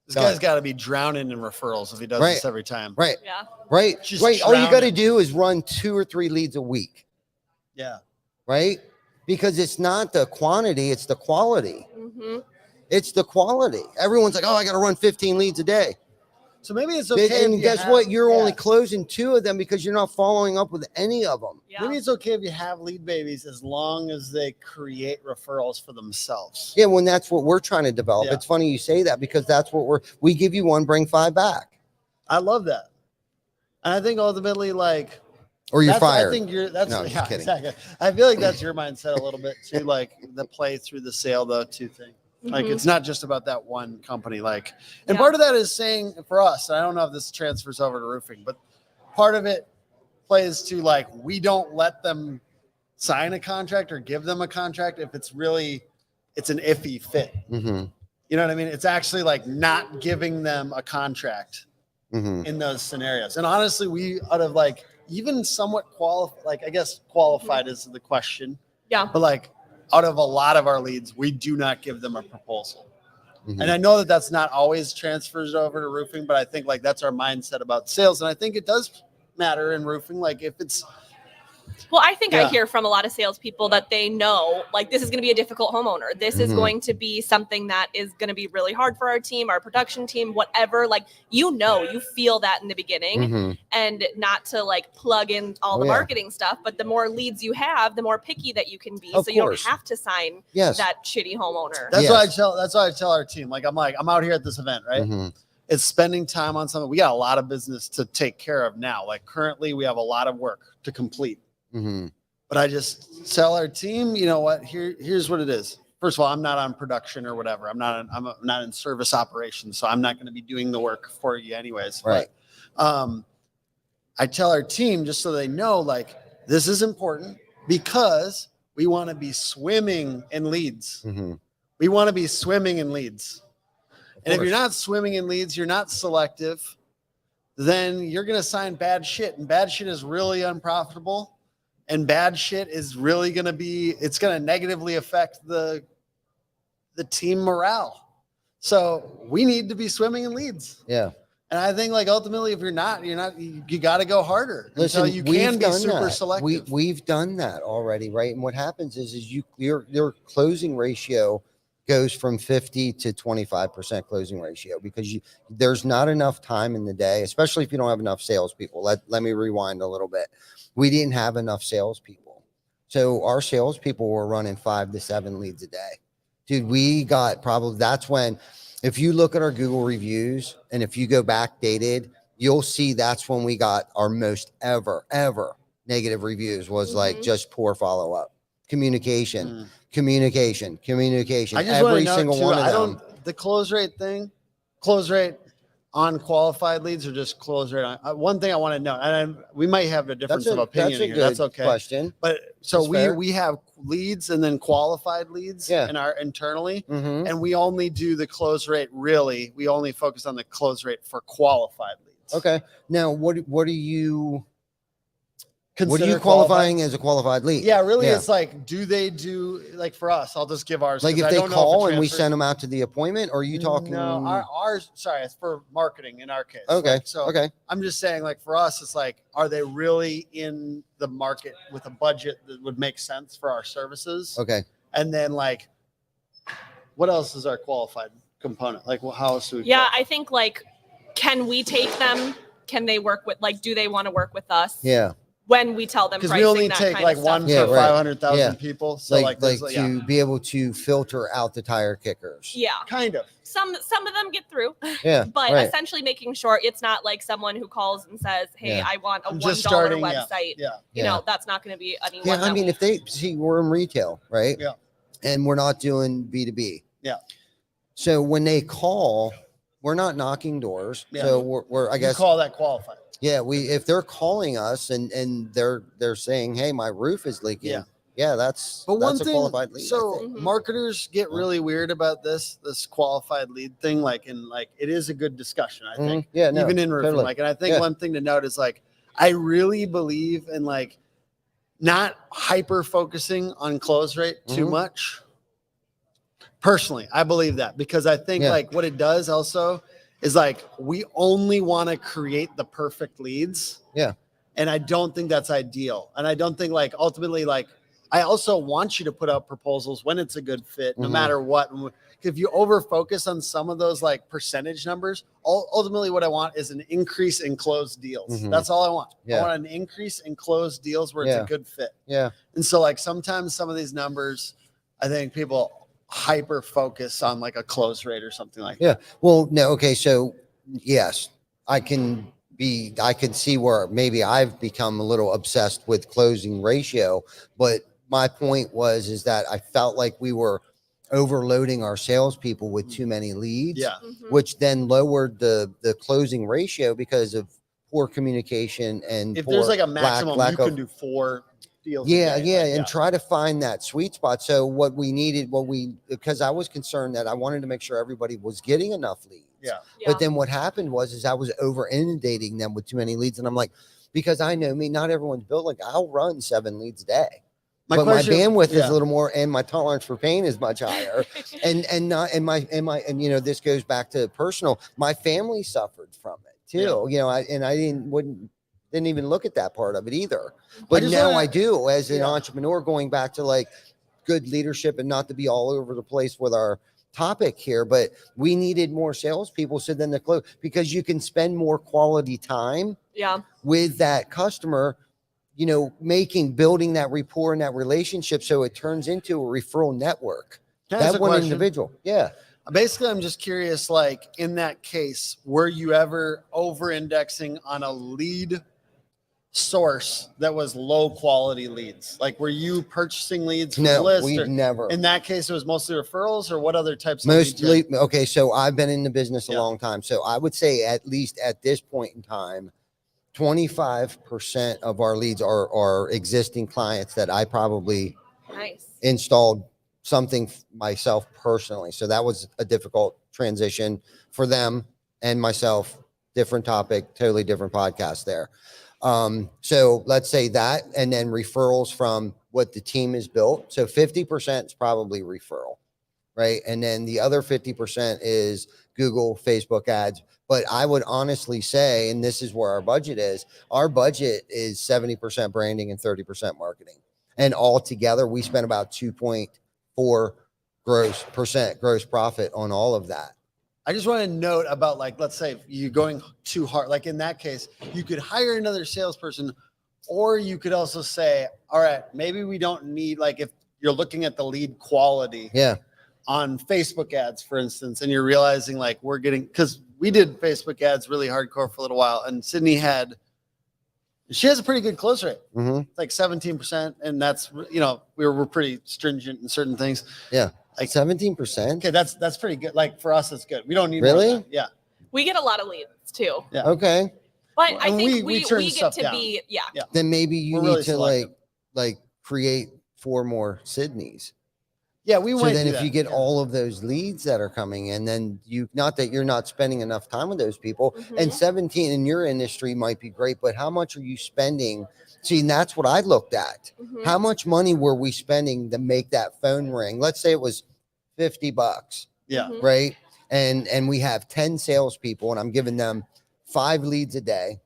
This guy's got to be drowning in referrals if he does this every time. Right. Yeah. Right. Just right. All you got to drowning. do is run 2 or 3 leads a week. Yeah. Right. Because it's not the quantity, it's the quality. It's the quality. Everyone's like, oh, I got to run 15 leads a day. So maybe it's okay. And guess what? You're only closing 2 of them because you're not following up with any of them. Yeah. Maybe it's okay if you have lead babies as long as they create referrals for themselves. Yeah, when that's what we're trying to develop. Yeah. It's funny you say that, because that's what we give you 1, bring 5 back. I love that. And I think ultimately, like, Or you're I fired. think that's No, just kidding. exactly. I feel like that's your mindset a little bit too, like the play through the sale though too thing. Like it's not just about that one company. Like, and part of that is saying for us, I don't know if this transfers over to roofing, but part of it plays to like, we don't let them sign a contract or give them a contract if it's an iffy fit. You know what I mean? It's actually like not giving them a contract in those scenarios. And honestly, we out of like even somewhat qualified is the question. Yeah. But like out of a lot of our leads, we do not give them a proposal. And I know that that's not always transfers over to roofing, but I think like that's our mindset about sales. And I think it does matter in roofing. Like if it's Well, I think I Yeah. hear from a lot of salespeople that they know, like, this is going to be a difficult homeowner. This is Mhm. going to be something that is going to be really hard for our team, our production team, whatever. Like, you feel that in the beginning, Mhm. and not to like plug in all Oh, the yeah. marketing stuff, but the more leads you have, the more picky that you can be. Of So you don't course. have to sign Yes. that shitty homeowner. That's Yes. what I tell our team. Like, I'm out here at this event, right? Mhm. It's spending time on something. We got a lot of business to take care of now. Like currently we have a lot of work to complete. Mhm. But I just tell our team, you know what? Here's what it is. First of all, I'm not on production or whatever. I'm not in service operations, so I'm not going to be doing the work for you anyways. Right. But, I tell our team just so they know, like, this is important because we want to be swimming in leads. Mhm. We want to be swimming in leads. And if course. you're not swimming in leads, you're not selective, then you're going to sign bad shit. And bad shit is really unprofitable. And bad shit is really going to it's going to negatively affect the team morale. So we need to be swimming in leads. Yeah. And I think like ultimately, if you're not, you got to go harder. Listen, until you we've can be done super that. selective. We've done that already, right? And what happens is your closing ratio goes from 50 to 25% closing ratio because there's not enough time in the day, especially if you don't have enough salespeople. Let me rewind a little bit. We didn't have enough salespeople, so our salespeople were running 5 to 7 leads a day. Dude, we got that's when, if you look at our Google reviews and if you go backdated, you'll see that's when we got our most ever negative reviews was like Mhm. just poor follow-up, communication. Mm. Communication. I just Every want to know single too, one of I them. don't the close rate on qualified leads or just close rate on one thing I want to know, and we might have a difference of opinion here. That's okay. Question. But so That's fair. we have leads and then qualified leads Yeah. in our internally, Mhm. and we only do the close rate. Really, we only focus on the close rate for qualified leads. Okay. Now, what are you Consider qualifying as a qualified lead? Yeah, really, it's like, do they do like for us? I'll just give ours. Like 'cause if I they don't know call it and we transfers. send them out to the appointment, or are you talking? No, ours. Sorry, it's for marketing in our case. Okay. Like, so Okay. I'm just saying, like for us, it's like, are they really in the market with a budget that would make sense for our services? Okay. And then like, what else is our qualified component? Like, well, how else do we? Yeah, qualify? I think like, can we take them? Can they work with, like, do they want to work with us? Yeah. When we tell them Because pricing, we only that take kind like of stuff. one Yeah, for right. 500,000 Yeah. people. So like to yeah, be able to filter out the tire kickers. Yeah. kind of. Some of them get through, Yeah. but right. essentially making sure it's not like someone who calls and says, "Hey, Yeah. I want a I'm $1 just starting. website." Yeah. You know, that's not going to be anyone. Yeah. I that mean, if they see we're in retail, right? Yeah. And we're not doing B2B. Yeah. So when they call, we're not knocking doors. Yeah. So we're I You guess call that qualified. yeah, if they're calling us and they're saying, "Hey, my roof is leaking." Yeah. That's But one a thing, qualified lead. I so think. Mhm. marketers get Yeah. really weird about this qualified lead thing. Like, it is a good discussion, I think. Mhm. Yeah, no, Even in roofing. totally. Like, and I think Yeah. one thing to note is like, I really believe in like not hyper focusing on close rate too Mhm. much. Personally, I believe that because I think Yeah. like what it does also is like we only want to create the perfect leads. Yeah. And I don't think that's ideal. And I don't think like ultimately, like I also want you to put out proposals when it's a good fit, no Mhm. matter what. If you over focus on some of those like percentage numbers, ultimately what I want is an increase in closed deals. Mhm. That's all I want. Yeah. I want an increase in closed deals where it's Yeah. a good fit. Yeah. And so like sometimes some of these numbers, I think people hyper focus on like a close rate or something like Yeah. Well, no. Okay. So yes, I can see where maybe I've become a little obsessed with closing ratio, but my point is that I felt like we were overloading our salespeople with too many leads, Yeah. Mhm. which then lowered the closing ratio because of poor communication and If poor there's like a maximum, lack you of can do 4 deals. a yeah, day, and try to find that sweet spot. So what we needed, because I was concerned that I wanted to make sure everybody was getting enough leads. Yeah. Yeah. But then what happened is I was over inundating them with too many leads, and I'm like, because I know me, not everyone's built like I'll run 7 leads a day. But my bandwidth is a little more, and my tolerance for pain is much higher. and this goes back to personal. My family suffered from it too. I wouldn't didn't even look at that part of it either. But just now wanna- I do, as an Yeah. entrepreneur, going back to like good leadership and not to be all over the place with our topic here, but we needed more salespeople. So then the close, because you can spend more quality time Yeah. with that customer, you know, building that rapport and that relationship. So it turns into a referral network. Can I ask That a one question? individual. Yeah. Basically, I'm just curious, like in that case, were you ever over indexing on a lead source that was low quality leads? Like, were you purchasing leads from the No, list? we've Or never. in that case, it was mostly referrals, or what other types of leads? Mostly, okay, so I've been in the business a Yeah. long time. So I would say at least at this point in time, 25% of our leads are existing clients that I probably Nice. installed something myself personally. So that was a difficult transition for them and myself. Different topic, totally different podcast there. So let's say that, and then referrals from what the team has built. So 50% is probably referral, right? And then the other 50% is Google, Facebook ads. But I would honestly say, and this is where our budget is 70% branding and 30% marketing. And all together, we spent about 2.4 gross profit on all of that. I just want to note about, like, let's say you're going too hard. Like in that case, you could hire another salesperson, or you could also say, all right, maybe we don't need, like, if you're looking at the lead quality Yeah. on Facebook ads, for instance, and you're realizing like we're getting, because we did Facebook ads really hardcore for a little while, and Sydnee she has a pretty good close rate. Mm-hmm. It's like 17%, and that's, you know, we're pretty stringent in certain things. Yeah. Like 17%. Okay, that's pretty good. Like for us, it's good. We don't need Really? more than that. Yeah. We get a lot of leads too. Yeah. Okay. But Well, I and think we we turn get stuff to down. be, yeah. Then maybe you We're need really to selective. like create 4 more Sydneys. Yeah, we So might then do if that. you get Yeah. all of those leads that are coming in, then not that you're not spending enough time with those people. And Mhm. 17 in your industry might be great, but how much are you spending? See, and that's what I looked at. Mhm. How much money were we spending to make that phone ring? Let's say it was $50, Yeah. Mhm. right? And we have 10 salespeople, and I'm giving them 5 leads a day,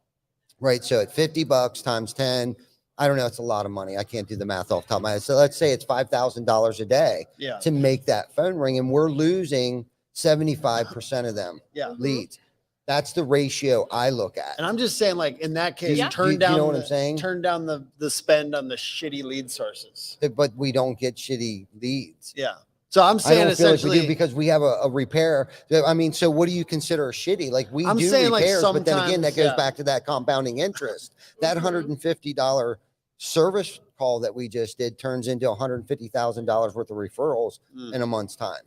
right? So at $50 times 10, I don't know, it's a lot of money. I can't do the math off the top of my head. So let's say it's $5,000 a day Yeah. to make that phone ring, and we're losing 75% of them Yeah. Mhm. leads. That's the ratio I look at. And I'm just saying, like in that case, Yeah. turn You down. know what I'm saying? Turn down the spend on the shitty lead sources. But we don't get shitty leads. Yeah. So I'm I saying don't feel like we essentially, do because we have a repair. I mean, so what do you consider shitty? Like we I'm do saying, like, repairs, but then again, that sometimes, goes yeah. back to that compounding interest. That Mhm. $150 service call that we just did turns into $150,000 worth of referrals Mm. in a month's time.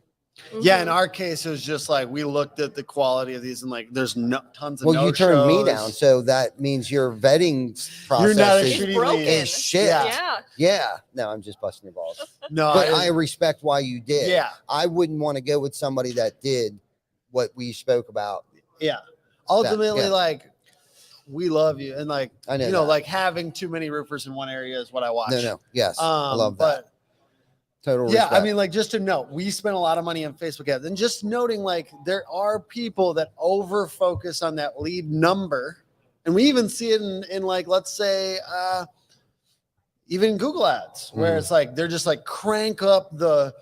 Yeah, in Mhm. our case, it was just like we looked at the quality of these and like there's no tons of Well, you turned me no-shows. down, so that means your vetting process You're not a is, shitty broken. lead. is shit. Yeah. Yeah. Yeah. No, I'm just busting your balls. No, But I respect why you did. yeah, I wouldn't want to go with somebody that did what we spoke about. yeah. Ultimately, yeah. like we love you, and like I know you know, that. like having too many roofers in one area is what I watch. No. Yes. I love that. But Total yeah, respect. I mean, like just to note, we spent a lot of money on Facebook ads, and just noting like there are people that over focus on that lead number, and we even see it in like let's say even Google ads, where Mhm. it's like they're just like crank up the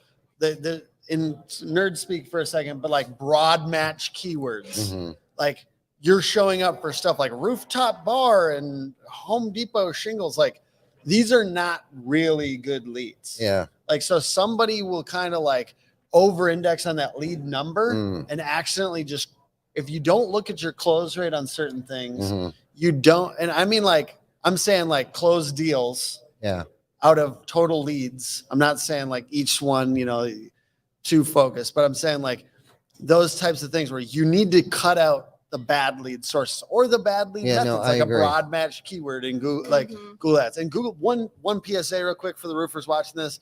in nerd speak for a second, but like broad match keywords, Mhm. like you're showing up for stuff like rooftop bar and Home Depot shingles, like these are not really good leads. Yeah. Like, so somebody will kind of like over index on that lead number Mm. and accidentally just, if you don't look at your close rate on certain things, Mhm. you don't. And I mean, like, I'm saying like close deals Yeah. out of total leads. I'm not saying like each one, you know, too focused, but I'm saying like those types of things where you need to cut out the bad lead sources or the bad lead Yeah, methods, no, like I a agree. broad match keyword in Google, like Mhm. Google ads. And Google, one PSA real quick for the roofers watching this.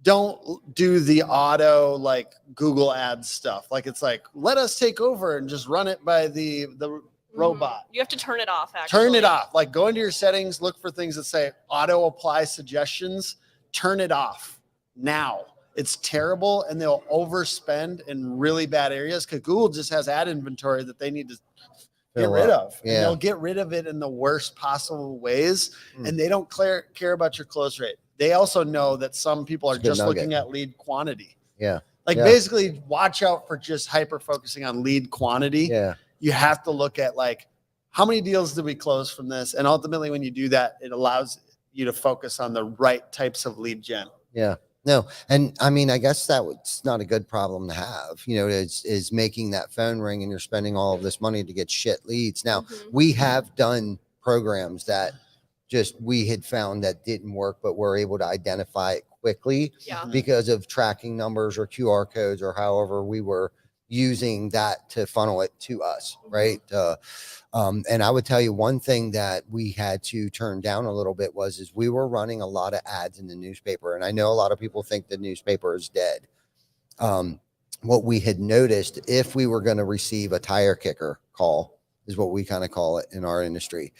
Don't do the auto like Google ads stuff. Like it's like, let us take over and just run it by the robot. You have to turn it off, actually. Turn it off. Like go into your settings, look for things that say auto apply suggestions, turn it off now. It's terrible and they'll overspend in really bad areas because Google just has ad inventory that they need to get rid of. Yeah. And they'll get rid of it in the worst possible ways. And they don't care about your close rate. They also know that some people are It's a good just nugget. looking at lead quantity. Yeah. Like Yeah. basically watch out for just hyper focusing on lead quantity. Yeah. You have to look at like, how many deals did we close from this? And ultimately when you do that, it allows you to focus on the right types of lead gen. Yeah. No. And I mean, I guess it's not a good problem to have, is making that phone ring and you're spending all of this money to get shit leads. Now we have done programs that we had found that didn't work, but we're able to identify it quickly because of tracking numbers or QR codes or however we were using that to funnel it to us. Right. And I would tell you one thing that we had to turn down a little bit is we were running a lot of ads in the newspaper. And I know a lot of people think the newspaper is dead. What we had noticed, if we were going to receive a tire kicker call, is what we kind of call it in our industry,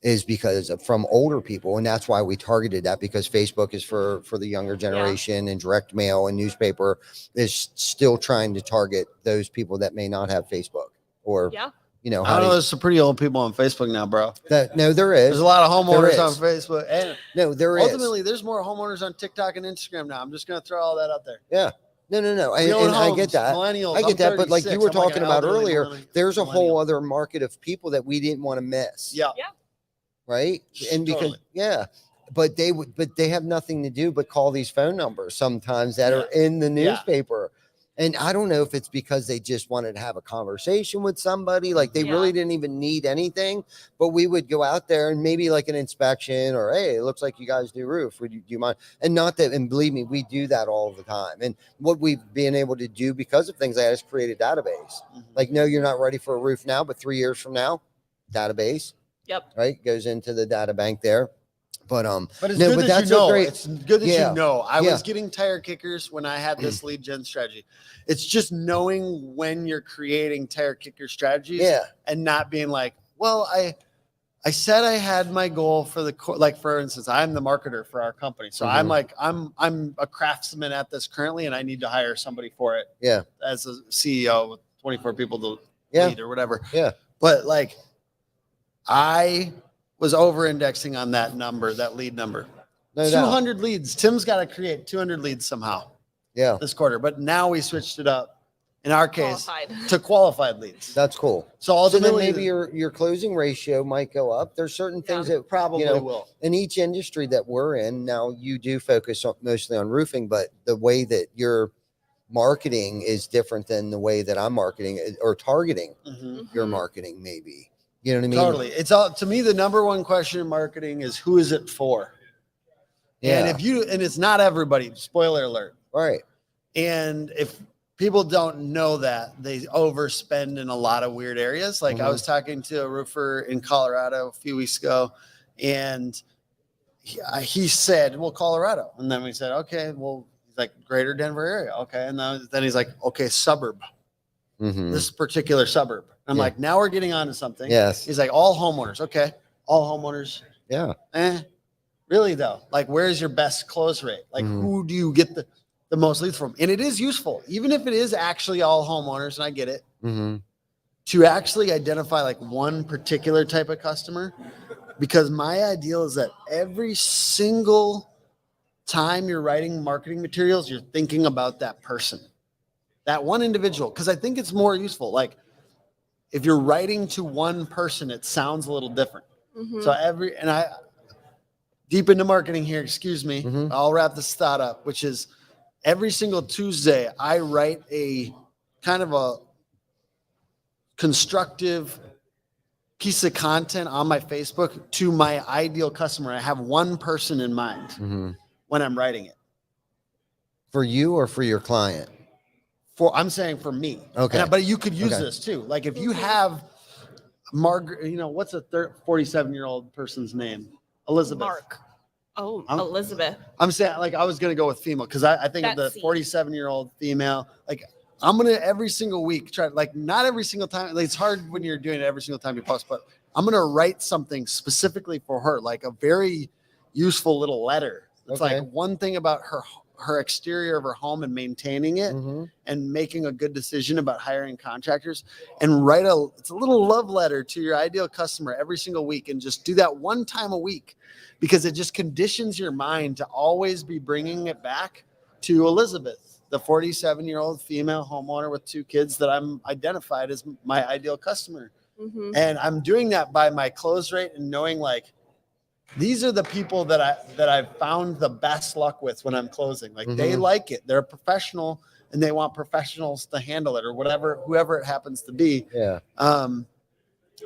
is because from older people. And that's why we targeted that, because Facebook is for the younger generation and direct mail and newspaper is still trying to target those people that may not have Facebook or, Yeah. I don't know. There's some pretty old people on Facebook now, bro. No, there is. There's a lot of homeowners on Facebook. And no, there is. Ultimately, there's more homeowners on TikTok and Instagram now. I'm just going to throw all that out there. Yeah. No. We own And I homes, get that. millennials. I get that. But like 36, you were I'm like talking an about elderly earlier, there's a whole millennial. other market of people that we didn't want to miss. Yeah. Right. And because, but they have nothing to do but call these phone numbers sometimes that are in the newspaper. And I don't know if it's because they just wanted to have a conversation with somebody. Like they really didn't even need anything, but we would go out there and maybe like an inspection or, hey, it looks like you guys do roof. Do you mind? And not that, and believe me, we do that all the time. And what we've been able to do because of things like that is create a database. Like, no, you're not ready for a roof now, but 3 years from now, database. Yep. Right. Goes into the data bank there. But it's no, good but that that's you know. great. It's good that you know. I Yeah. was getting tire kickers when I had this lead gen strategy. It's just knowing when you're creating tire kicker strategies and not being like, well, I said I had my goal for like, for instance, I'm the marketer for our company. So I'm like, I'm a craftsman at this currently, and I need to hire somebody for it. Yeah. As a CEO with 24 people to lead or whatever. Yeah. But like, I was over-indexing on that number, that lead number. No doubt. 200 leads. Tim's got to create 200 leads somehow. Yeah. This quarter, but now we switched it up in our case Qualified. to qualified leads. That's cool. So So then ultimately, maybe your closing ratio might go up. There's certain things that probably will. in each industry that we're in. Now you do focus mostly on roofing, but the way that you're marketing is different than the way that I'm marketing or targeting your marketing, maybe. You know what I mean? Totally. It's all, to me, the number one question in marketing is who is it for? Yeah. And it's not everybody, spoiler alert. Right. And if people don't know that, they overspend in a lot of weird areas. Like I was talking to a roofer in Colorado a few weeks ago, and he said, well, Colorado. And then we said, okay, well, he's like greater Denver area. Okay. And then he's like, okay, suburb. This particular suburb. I'm like, now we're getting onto something. Yes. He's like, all homeowners. Okay. All homeowners. Yeah. Really though? Like, where's your best close rate? Like, who do you get the most leads from? And it is useful, even if it is actually all homeowners, and I get it, to actually identify like one particular type of customer, because my ideal is that every single time you're writing marketing materials, you're thinking about that person, that one individual, because I think it's more useful. Like, if you're writing to one person, it sounds a little different. So I deep into marketing here, excuse me, I'll wrap this thought up, which is every single Tuesday, I write a kind of a constructive piece of content on my Facebook to my ideal customer. I have one person in mind when I'm writing it. For you or for your client? I'm saying for me. Okay. But you could use this too. Like if you have Margaret, what's a 47-year-old person's name? Elizabeth. Mark. Oh, Elizabeth. I'm saying, like, I was going to go with female because I think of the 47-year-old female. Like, I'm going to every single week try, like, not every single time. Like, it's hard when you're doing it every single time you post, but I'm going to write something specifically for her, like a very useful little letter. It's like one thing about her exterior of her home and maintaining it and making a good decision about hiring contractors, and it's a little love letter to your ideal customer every single week, and just do that one time a week, because it just conditions your mind to always be bringing it back to Elizabeth, the 47-year-old female homeowner with 2 kids that I'm identified as my ideal customer. And I'm doing that by my close rate and knowing like, these are the people that I've found the best luck with when I'm closing. Like they like it. They're a professional and they want professionals to handle it, or whoever it happens to be. Yeah.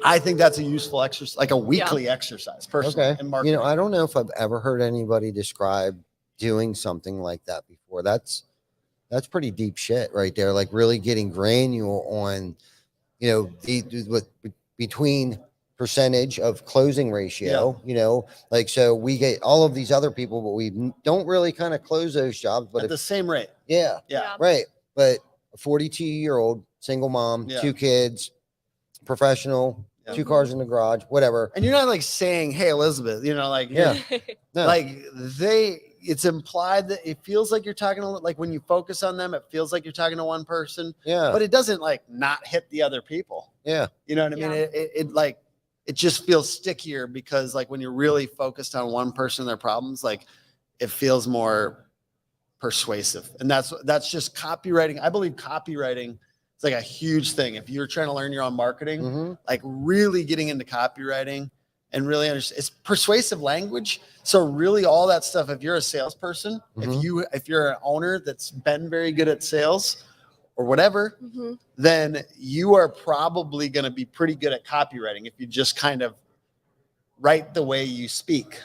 I think that's a useful exercise, like a weekly exercise personally in marketing. You know, I don't know if I've ever heard anybody describe doing something like that before. That's pretty deep shit right there. Like really getting granular on, you know, between percentage of closing ratio, you know, like, so we get all of these other people, but we don't really kind of close those jobs, but at the same rate. Yeah. Right. But a 42-year-old single mom, 2 kids, professional, 2 cars in the garage, whatever. And you're not like saying, hey, Elizabeth, you know, like, no. Like it's implied that it feels like you're talking to, like when you focus on them, it feels like you're talking to one person, but it doesn't like not hit the other people. You know what I mean? It like, it just feels stickier, because like when you're really focused on one person and their problems, like it feels more persuasive. And that's just copywriting. I believe copywriting is like a huge thing. If you're trying to learn your own marketing, like really getting into copywriting and really understand, it's persuasive language. So really all that stuff, if you're a salesperson, if you're an owner that's been very good at sales or whatever, then you are probably going to be pretty good at copywriting if you just kind of write the way you speak.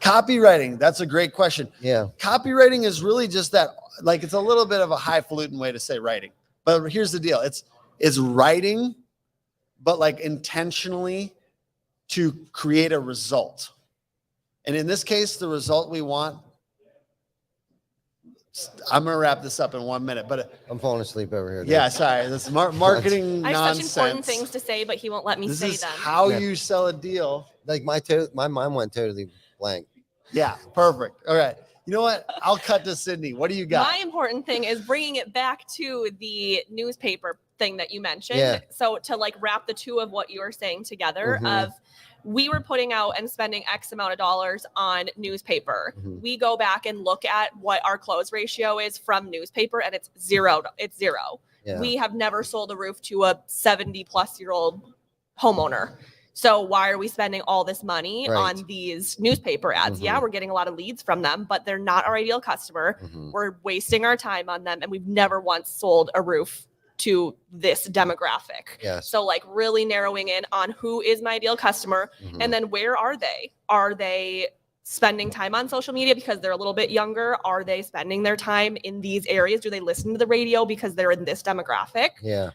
Copywriting, that's a great question. Copywriting is really just that, like, it's a little bit of a highfalutin way to say writing. But here's the deal. It's writing, but like intentionally to create a result. And in this case, the result we want, I'm going to wrap this up in 1 minute, but I'm falling asleep over here. Yeah, sorry. This is marketing nonsense. I have such important things to say, but he won't let me say them. This is how you sell a deal. Like my mind went totally blank. Yeah, perfect. All right. You know what? I'll cut to Sydnee. What do you got? My important thing is bringing it back to the newspaper thing that you mentioned. So to like wrap the two of what you were saying together, of we were putting out and spending X amount of dollars on newspaper. We go back and look at what our close ratio is from newspaper, and it's zero. It's zero. We have never sold a roof to a 70-plus-year-old homeowner. So why are we spending all this money on these newspaper ads? Yeah, we're getting a lot of leads from them, but they're not our ideal customer. We're wasting our time on them, and we've never once sold a roof to this demographic. So like really narrowing in on who is my ideal customer, and then where are they? Are they spending time on social media because they're a little bit younger? Are they spending their time in these areas? Do they listen to the radio because they're in this demographic?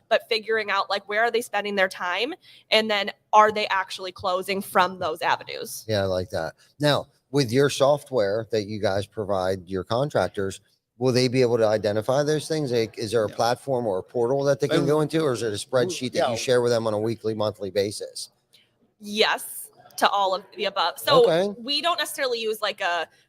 But figuring out like where are they spending their time, and then are they actually closing from those avenues? I like that. Now, with your software that you guys provide your contractors, will they be able to identify those things? Like, is there a platform or a portal that they can go into, or is it a spreadsheet that you share with them on a weekly, monthly basis? Yes, to all of the above. So we don't necessarily use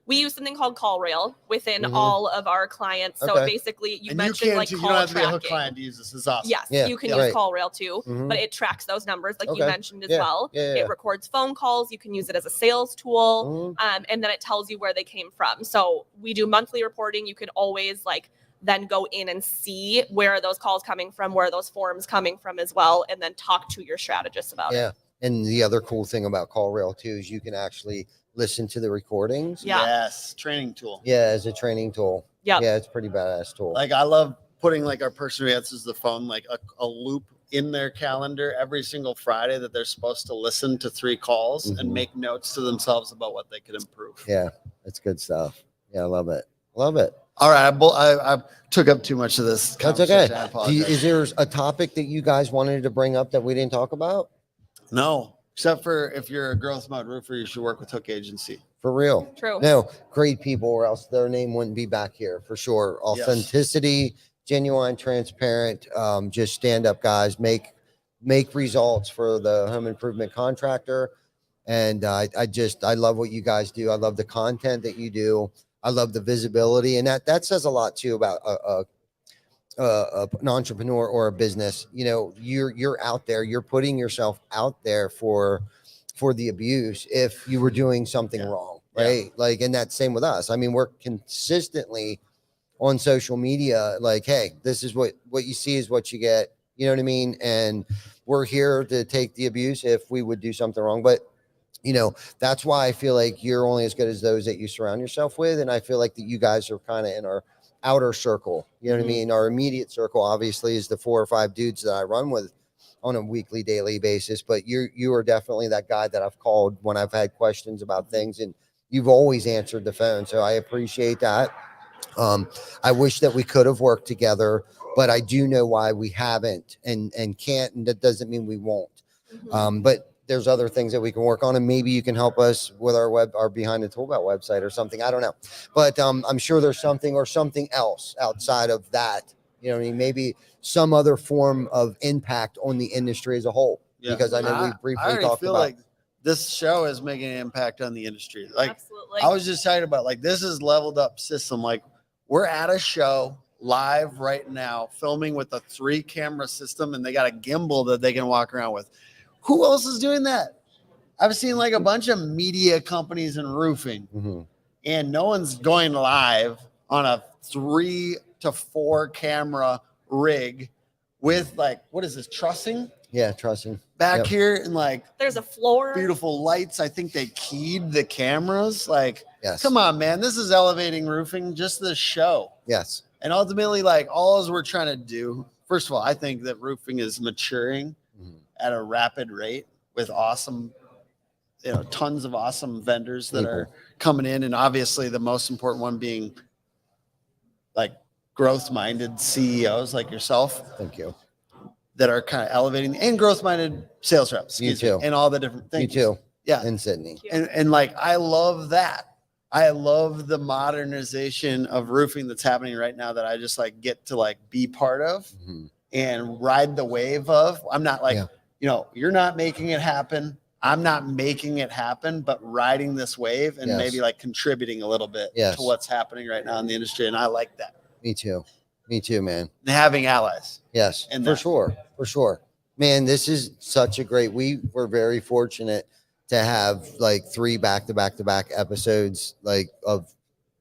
we use something called CallRail within all of our clients. So basically you mentioned like call tracking. You don't have to be a hook client to use this. This is awesome. Yes, you can use CallRail too, but it tracks those numbers like you mentioned as well. It records phone calls. You can use it as a sales tool. And then it tells you where they came from. So we do monthly reporting. You can always then go in and see where are those calls coming from, where are those forms coming from as well, and then talk to your strategist about it. And the other cool thing about CallRail too is you can actually listen to the recordings. Yes, training tool. As a training tool. Yeah, it's a pretty badass tool. Like I love putting our person who answers the phone a loop in their calendar every single Friday that they're supposed to listen to 3 calls and make notes to themselves about what they could improve. Yeah, it's good stuff. I love it. Love it. All right, I took up too much of this. That's okay. Is there a topic that you guys wanted to bring up that we didn't talk about? No, except for if you're a growth mode roofer, you should work with Hook Agency. For real. True. No, great people, or else their name wouldn't be back here for sure. Authenticity, genuine, transparent, just stand up guys, make results for the home improvement contractor. And I love what you guys do. I love the content that you do. I love the visibility, and that says a lot too about an entrepreneur or a business. You know, you're out there, you're putting yourself out there for the abuse if you were doing something wrong, right? Like, and that's same with us. I mean, we're consistently on social media, like, hey, this is what you see is what you get. You know what I mean? And we're here to take the abuse if we would do something wrong. But you know, that's why I feel like you're only as good as those that you surround yourself with. And I feel like that you guys are kind of in our outer circle. You know what I mean? Our immediate circle, obviously, is the 4 or 5 dudes that I run with on a weekly, daily basis. But you are definitely that guy that I've called when I've had questions about things, and you've always answered the phone. So I appreciate that. I wish that we could have worked together, but I do know why we haven't and can't, and that doesn't mean we won't. But there's other things that we can work on, and maybe you can help us with our Behind the ToolBelt website or something. I don't know, but I'm sure there's something else outside of that. You know what I mean? Maybe some other form of impact on the industry as a whole. Yeah. Because I know we briefly talked about. Like this show is making an impact on the industry. Like, Absolutely. I was just talking about, like, this is leveled up system. Like, we're at a show live right now, filming with a 3-camera system, and they got a gimbal that they can walk around with. Who else is doing that? I've seen like a bunch of media companies in roofing, and no one's going live on a 3 to 4 camera rig with, like, what is this, trussing? Yeah, trussing Back here, and like there's a floor. beautiful lights. I think they keyed the cameras. Like, Yes. come on, man. This is elevating roofing, just the show. Yes. And ultimately, like, all we're trying to do, first of all, I think that roofing is maturing at a rapid rate with awesome, you know, tons of awesome vendors that are coming in. And obviously the most important one being like growth-minded CEOs like yourself. Thank you. That are kind of elevating, and growth-minded sales reps. You too. And all the different things. You too. Yeah. In Sydney. And like, I love that. I love the modernization of roofing that's happening right now that I just like get to like be part of and ride the wave of. I'm not like, you know, you're not making it happen. I'm not making it happen, but riding this wave and maybe like contributing a little bit to what's happening right now in the industry. And I like that. Me too. Me too, man. And having allies. Yes, And for sure. For sure. Man, this is such a great, we were very fortunate to have like 3 back-to-back episodes, like of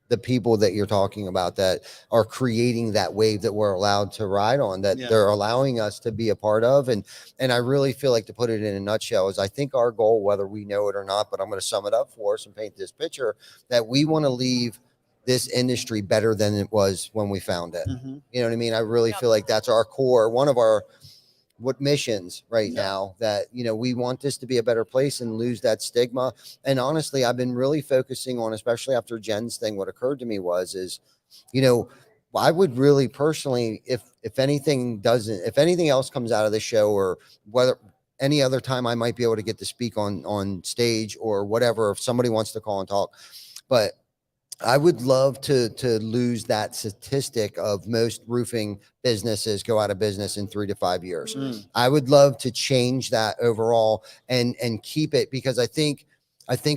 the people that you're talking about that are creating that wave that we're allowed to ride on, that they're allowing us to be a part of. And I really feel like, to put it in a nutshell, is I think our goal, whether we know it or not, but I'm going to sum it up for us and paint this picture, that we want to leave this industry better than it was when we found it. You know what I mean? I really feel like that's our core, one of our missions right now, that, you know, we want this to be a better place and lose that stigma. And honestly, I've been really focusing on, especially after Jen's thing, what occurred to me is, you know, I would really personally, if anything else comes out of the show, or whether any other time I might be able to get to speak on stage or whatever, if somebody wants to call and talk, but I would love to lose that statistic of most roofing businesses go out of business in 3 to 5 years. I would love to change that overall and keep it, because I think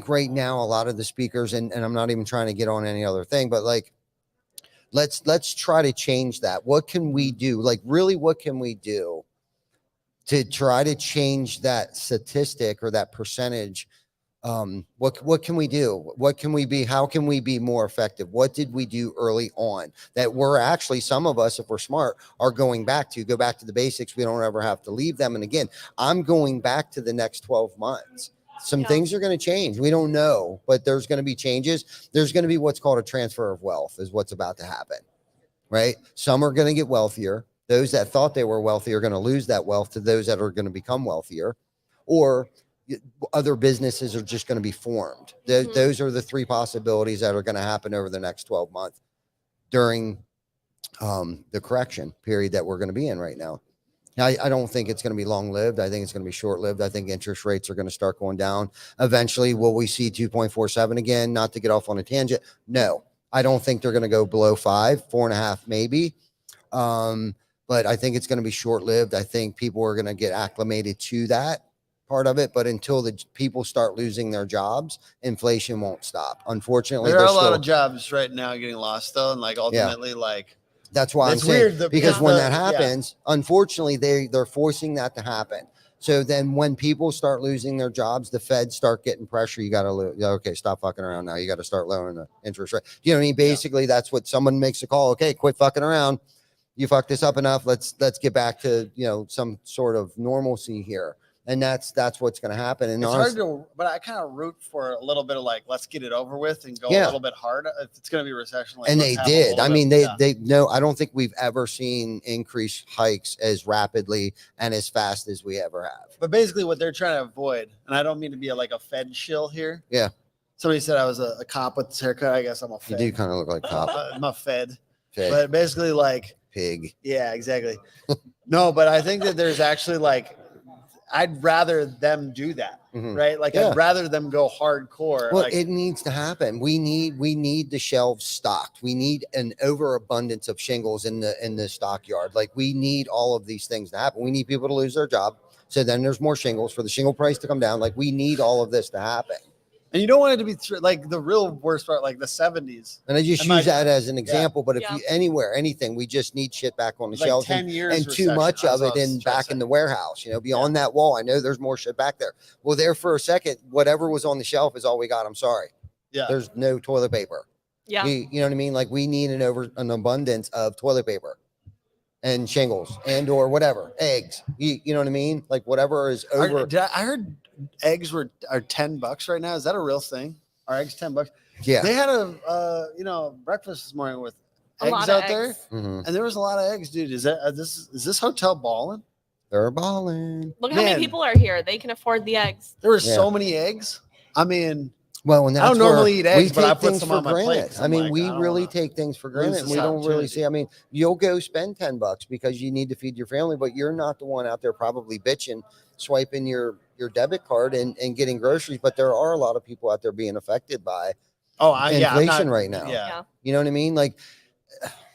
right now a lot of the speakers, and I'm not even trying to get on any other thing, but like, let's try to change that. What can we do? Like, really, what can we do to try to change that statistic or that percentage? What can we do? What can we be? How can we be more effective? What did we do early on that we're actually, some of us, if we're smart, are go back to the basics? We don't ever have to leave them. And again, I'm going back to the next 12 months. Some things are going to change. We don't know, but there's going to be changes. There's going to be what's called a transfer of wealth is what's about to happen, right? Some are going to get wealthier. Those that thought they were wealthy are going to lose that wealth to those that are going to become wealthier, or other businesses are just going to be formed. Those are the 3 possibilities that are going to happen over the next 12 months during the correction period that we're going to be in right now. I don't think it's going to be long-lived. I think it's going to be short-lived. I think interest rates are going to start going down. Eventually, will we see 2.47 again? Not to get off on a tangent. No, I don't think they're going to go below 5, 4.5 maybe. But I think it's going to be short-lived. I think people are going to get acclimated to that. part of it, but until the people start losing their jobs, inflation won't stop. Unfortunately, There are a there's lot still, of jobs right now getting lost though, and like ultimately, like that's why I'm it's saying, weird that because when that yeah. happens, unfortunately, they're forcing that to happen. So then when people start losing their jobs, the feds start getting pressure. You got to okay, stop fucking around now. You got to start lowering the interest rate. You know what I mean? Basically, that's what someone makes a call. Okay, quit fucking around. You fucked this up enough. Let's get back to, you know, some sort of normalcy here. And that's what's going to happen. And It's honestly, hard to, but I kind of root for a little bit of like, let's get it over with and go Yeah. a little bit hard. If it's going to be a recession, like, and let's they have a did. little I bit- mean, yeah. they no, I don't think we've ever seen increased hikes as rapidly and as fast as we ever have. But basically, what they're trying to avoid, and I don't mean to be like a Fed shill here. Yeah. Somebody said I was a cop with this haircut. I guess I'm a You Fed. do kind of look like cop. I'm a Fed. Fed, But basically, like, pig. yeah, exactly. No, but I think that there's actually like, I'd rather them do that, Mhm. right? Like, Yeah. I'd rather them go hardcore. Well, like, it needs to happen. We need the shelves stocked. We need an overabundance of shingles in the stockyard. Like, we need all of these things to happen. We need people to lose their job. So then there's more shingles for the shingle price to come down. Like, we need all of this to happen. and you don't want it to be like the real worst part, like the 70s. And I just Am I- use that as an example. But if Yeah. you anywhere, anything, we just need shit back on the Like shelves 10 years and too recession. much That's of what it I was in trying to back say. in the warehouse. You know, beyond that wall, I know there's more shit back there. Well, there for a second, whatever was on the shelf is all we got. I'm sorry. Yeah. There's no toilet paper. Yeah. You know what I mean? Like, we need an abundance of toilet paper and shingles and or whatever, eggs. You know what I mean? Like, whatever is over. I heard eggs are $10 right now. Is that a real thing? Are eggs $10? Yeah. They had a breakfast this morning with A lot eggs of out there, eggs. Mhm. and there was a lot of eggs, dude. Is that is this hotel balling? They're balling. Look how Man. many people are here. They can afford the eggs. There were Yeah. so many eggs. I mean, Well, and that's I don't where normally eat eggs, we but I take put things some for on my plate granted. 'cause I I'm mean, like, we I don't really wanna take things for lose granted. And this we don't really opportunity. see. I mean, you'll go spend $10 because you need to feed your family, but you're not the one out there probably bitching, swiping your debit card and getting groceries. But there are a lot of people out there being affected by I'm inflation not- right now. Yeah. Yeah. You know what I mean? Like,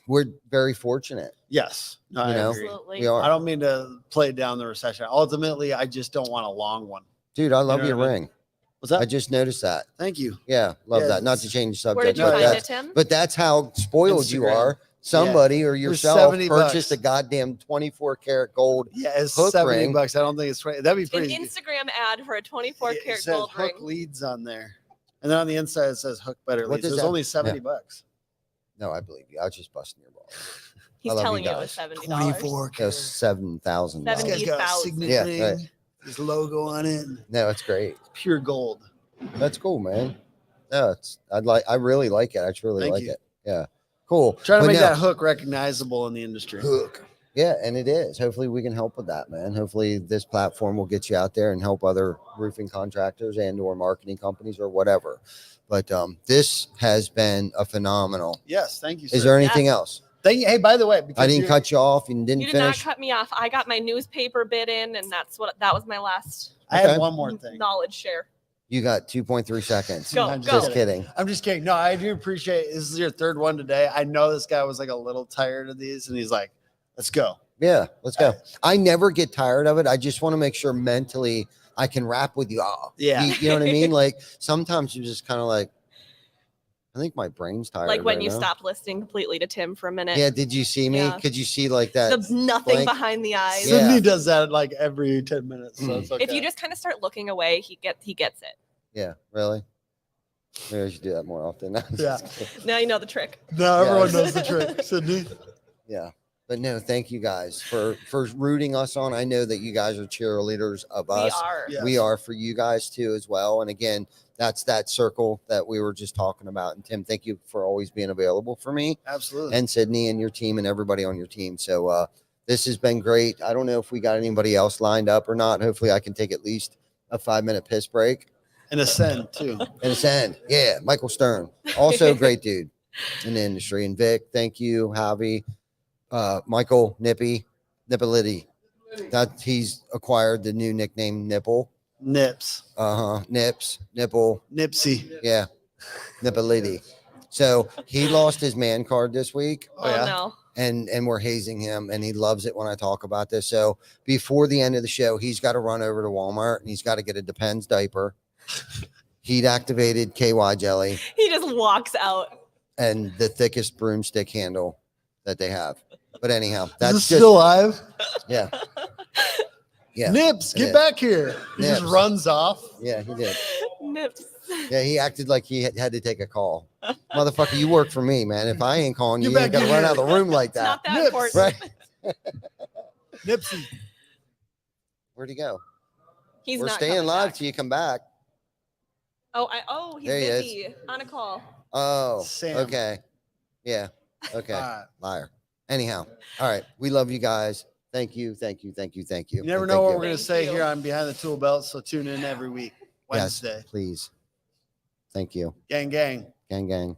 we're very fortunate. Yes. No, I You know? agree. Absolutely. We are. I don't mean to play down the recession. Ultimately, I just don't want a long one. Dude, I love know your what I mean? ring. What's I that? just noticed that. Thank you. Yeah, love Yeah, that. Not to it's- change the Where did subject, you No, but find yeah. it, Tim? that's how spoiled you Instagram. are. Somebody or was yourself 70 purchased bucks. a goddamn 24 karat gold. Yeah, it's Hook $70. ring. I don't think it's 20. That'd be An pretty. Instagram ad for a 24 It karat says gold hook ring. leads on there, and then on the inside it says hook better What leads. It does was that- only $70. No, I believe you. I was just busting your balls. He's love you telling you it was guys. $70. 24 It was $7,000. This guy's got a 70,000. signet Yeah, ring, right. his logo on it, No, it's great. pure gold. That's cool, man. No, I really like it. I just really Thank like you. it. Yeah, cool. Trying to But make no, that hook recognizable in the industry. hook. Yeah, and it is. Hopefully, we can help with that, man. Hopefully, this platform will get you out there and help other roofing contractors and/or marketing companies or whatever. But this has been a phenomenal. Yes, thank you. Is sir. there anything else? Thank you. Hey, by the way, I because didn't you're- cut you off and didn't You did not finish. cut me off. I got my newspaper bid in, and that was my last I had Okay. one more thing. knowledge share. You got 2.3 seconds. Go, I'm go. Just kidding. I'm just kidding. No, I do appreciate. This is your third one today. I know this guy was like a little tired of these, and he's like, "Let's go." Yeah, let's go. I never get tired of it. I just want to make sure mentally I can rap with you all. Yeah. You know what I mean? Like, sometimes you just kind of like, I think my brain's tired. Like when right you now. stopped listening completely to Tim for a minute. Yeah, did you see me? Yeah. Could you see like that? The nothing blank- behind the eyes. Yeah. Sydney does that like every 10 minutes. So it's okay. If you just kind of start looking away, he gets it. Yeah, really? Maybe I should do that more often. Yeah. Now you know the trick. no, everyone Yeah. knows the trick. Sydney. Yeah. But no, thank you guys for rooting us on. I know that you guys are cheerleaders of We us. are. Yeah. We are for you guys too as well. And again, that's that circle that we were just talking about. And Tim, thank you for always being available for me Absolutely. and Sydney and your team and everybody on your team. So this has been great. I don't know if we got anybody else lined up or not. Hopefully I can take at least a 5-minute piss break And Ascend too. and it's end. Yeah. Michael Stern, also a great dude in the industry. And Vic, thank you. Javi, Michael Nippality. That he's acquired the new nickname Nipple. Nips. Nips, Nipple. Nipsey. Yeah. Nippality. So he lost his man card this week. Oh, yeah? no. and we're hazing him, and he loves it when I talk about this. So before the end of the show, he's got to run over to Walmart and he's got to get a Depends diaper, heat activated KY jelly, He just walks out. and the thickest broomstick handle that they have. But anyhow, Is that's this just still live? yeah. Yeah. Nips, it get is. back here. He just Nips. runs off. Yeah, he did. Nips. Yeah, he acted like he had to take a call. Motherfucker, you work for me, man. If I ain't calling you, Get you ain't back gonna in run here. out of the room like It's not that. that Nips. important. Right? Nipsey. Where'd he go? He's We're not staying coming live back. till you come back. He's There he is. busy on a call. Oh, Sam. okay. Yeah. Okay. All right. Liar. Anyhow, all right. We love you guys. Thank you. Thank you. Thank you. Thank you. You never And know thank what you. we're going to Thank say you. here on Behind the Tool Belt. So tune in every week, Yes, Wednesday. please. Thank you. Gang, gang. Gang, gang.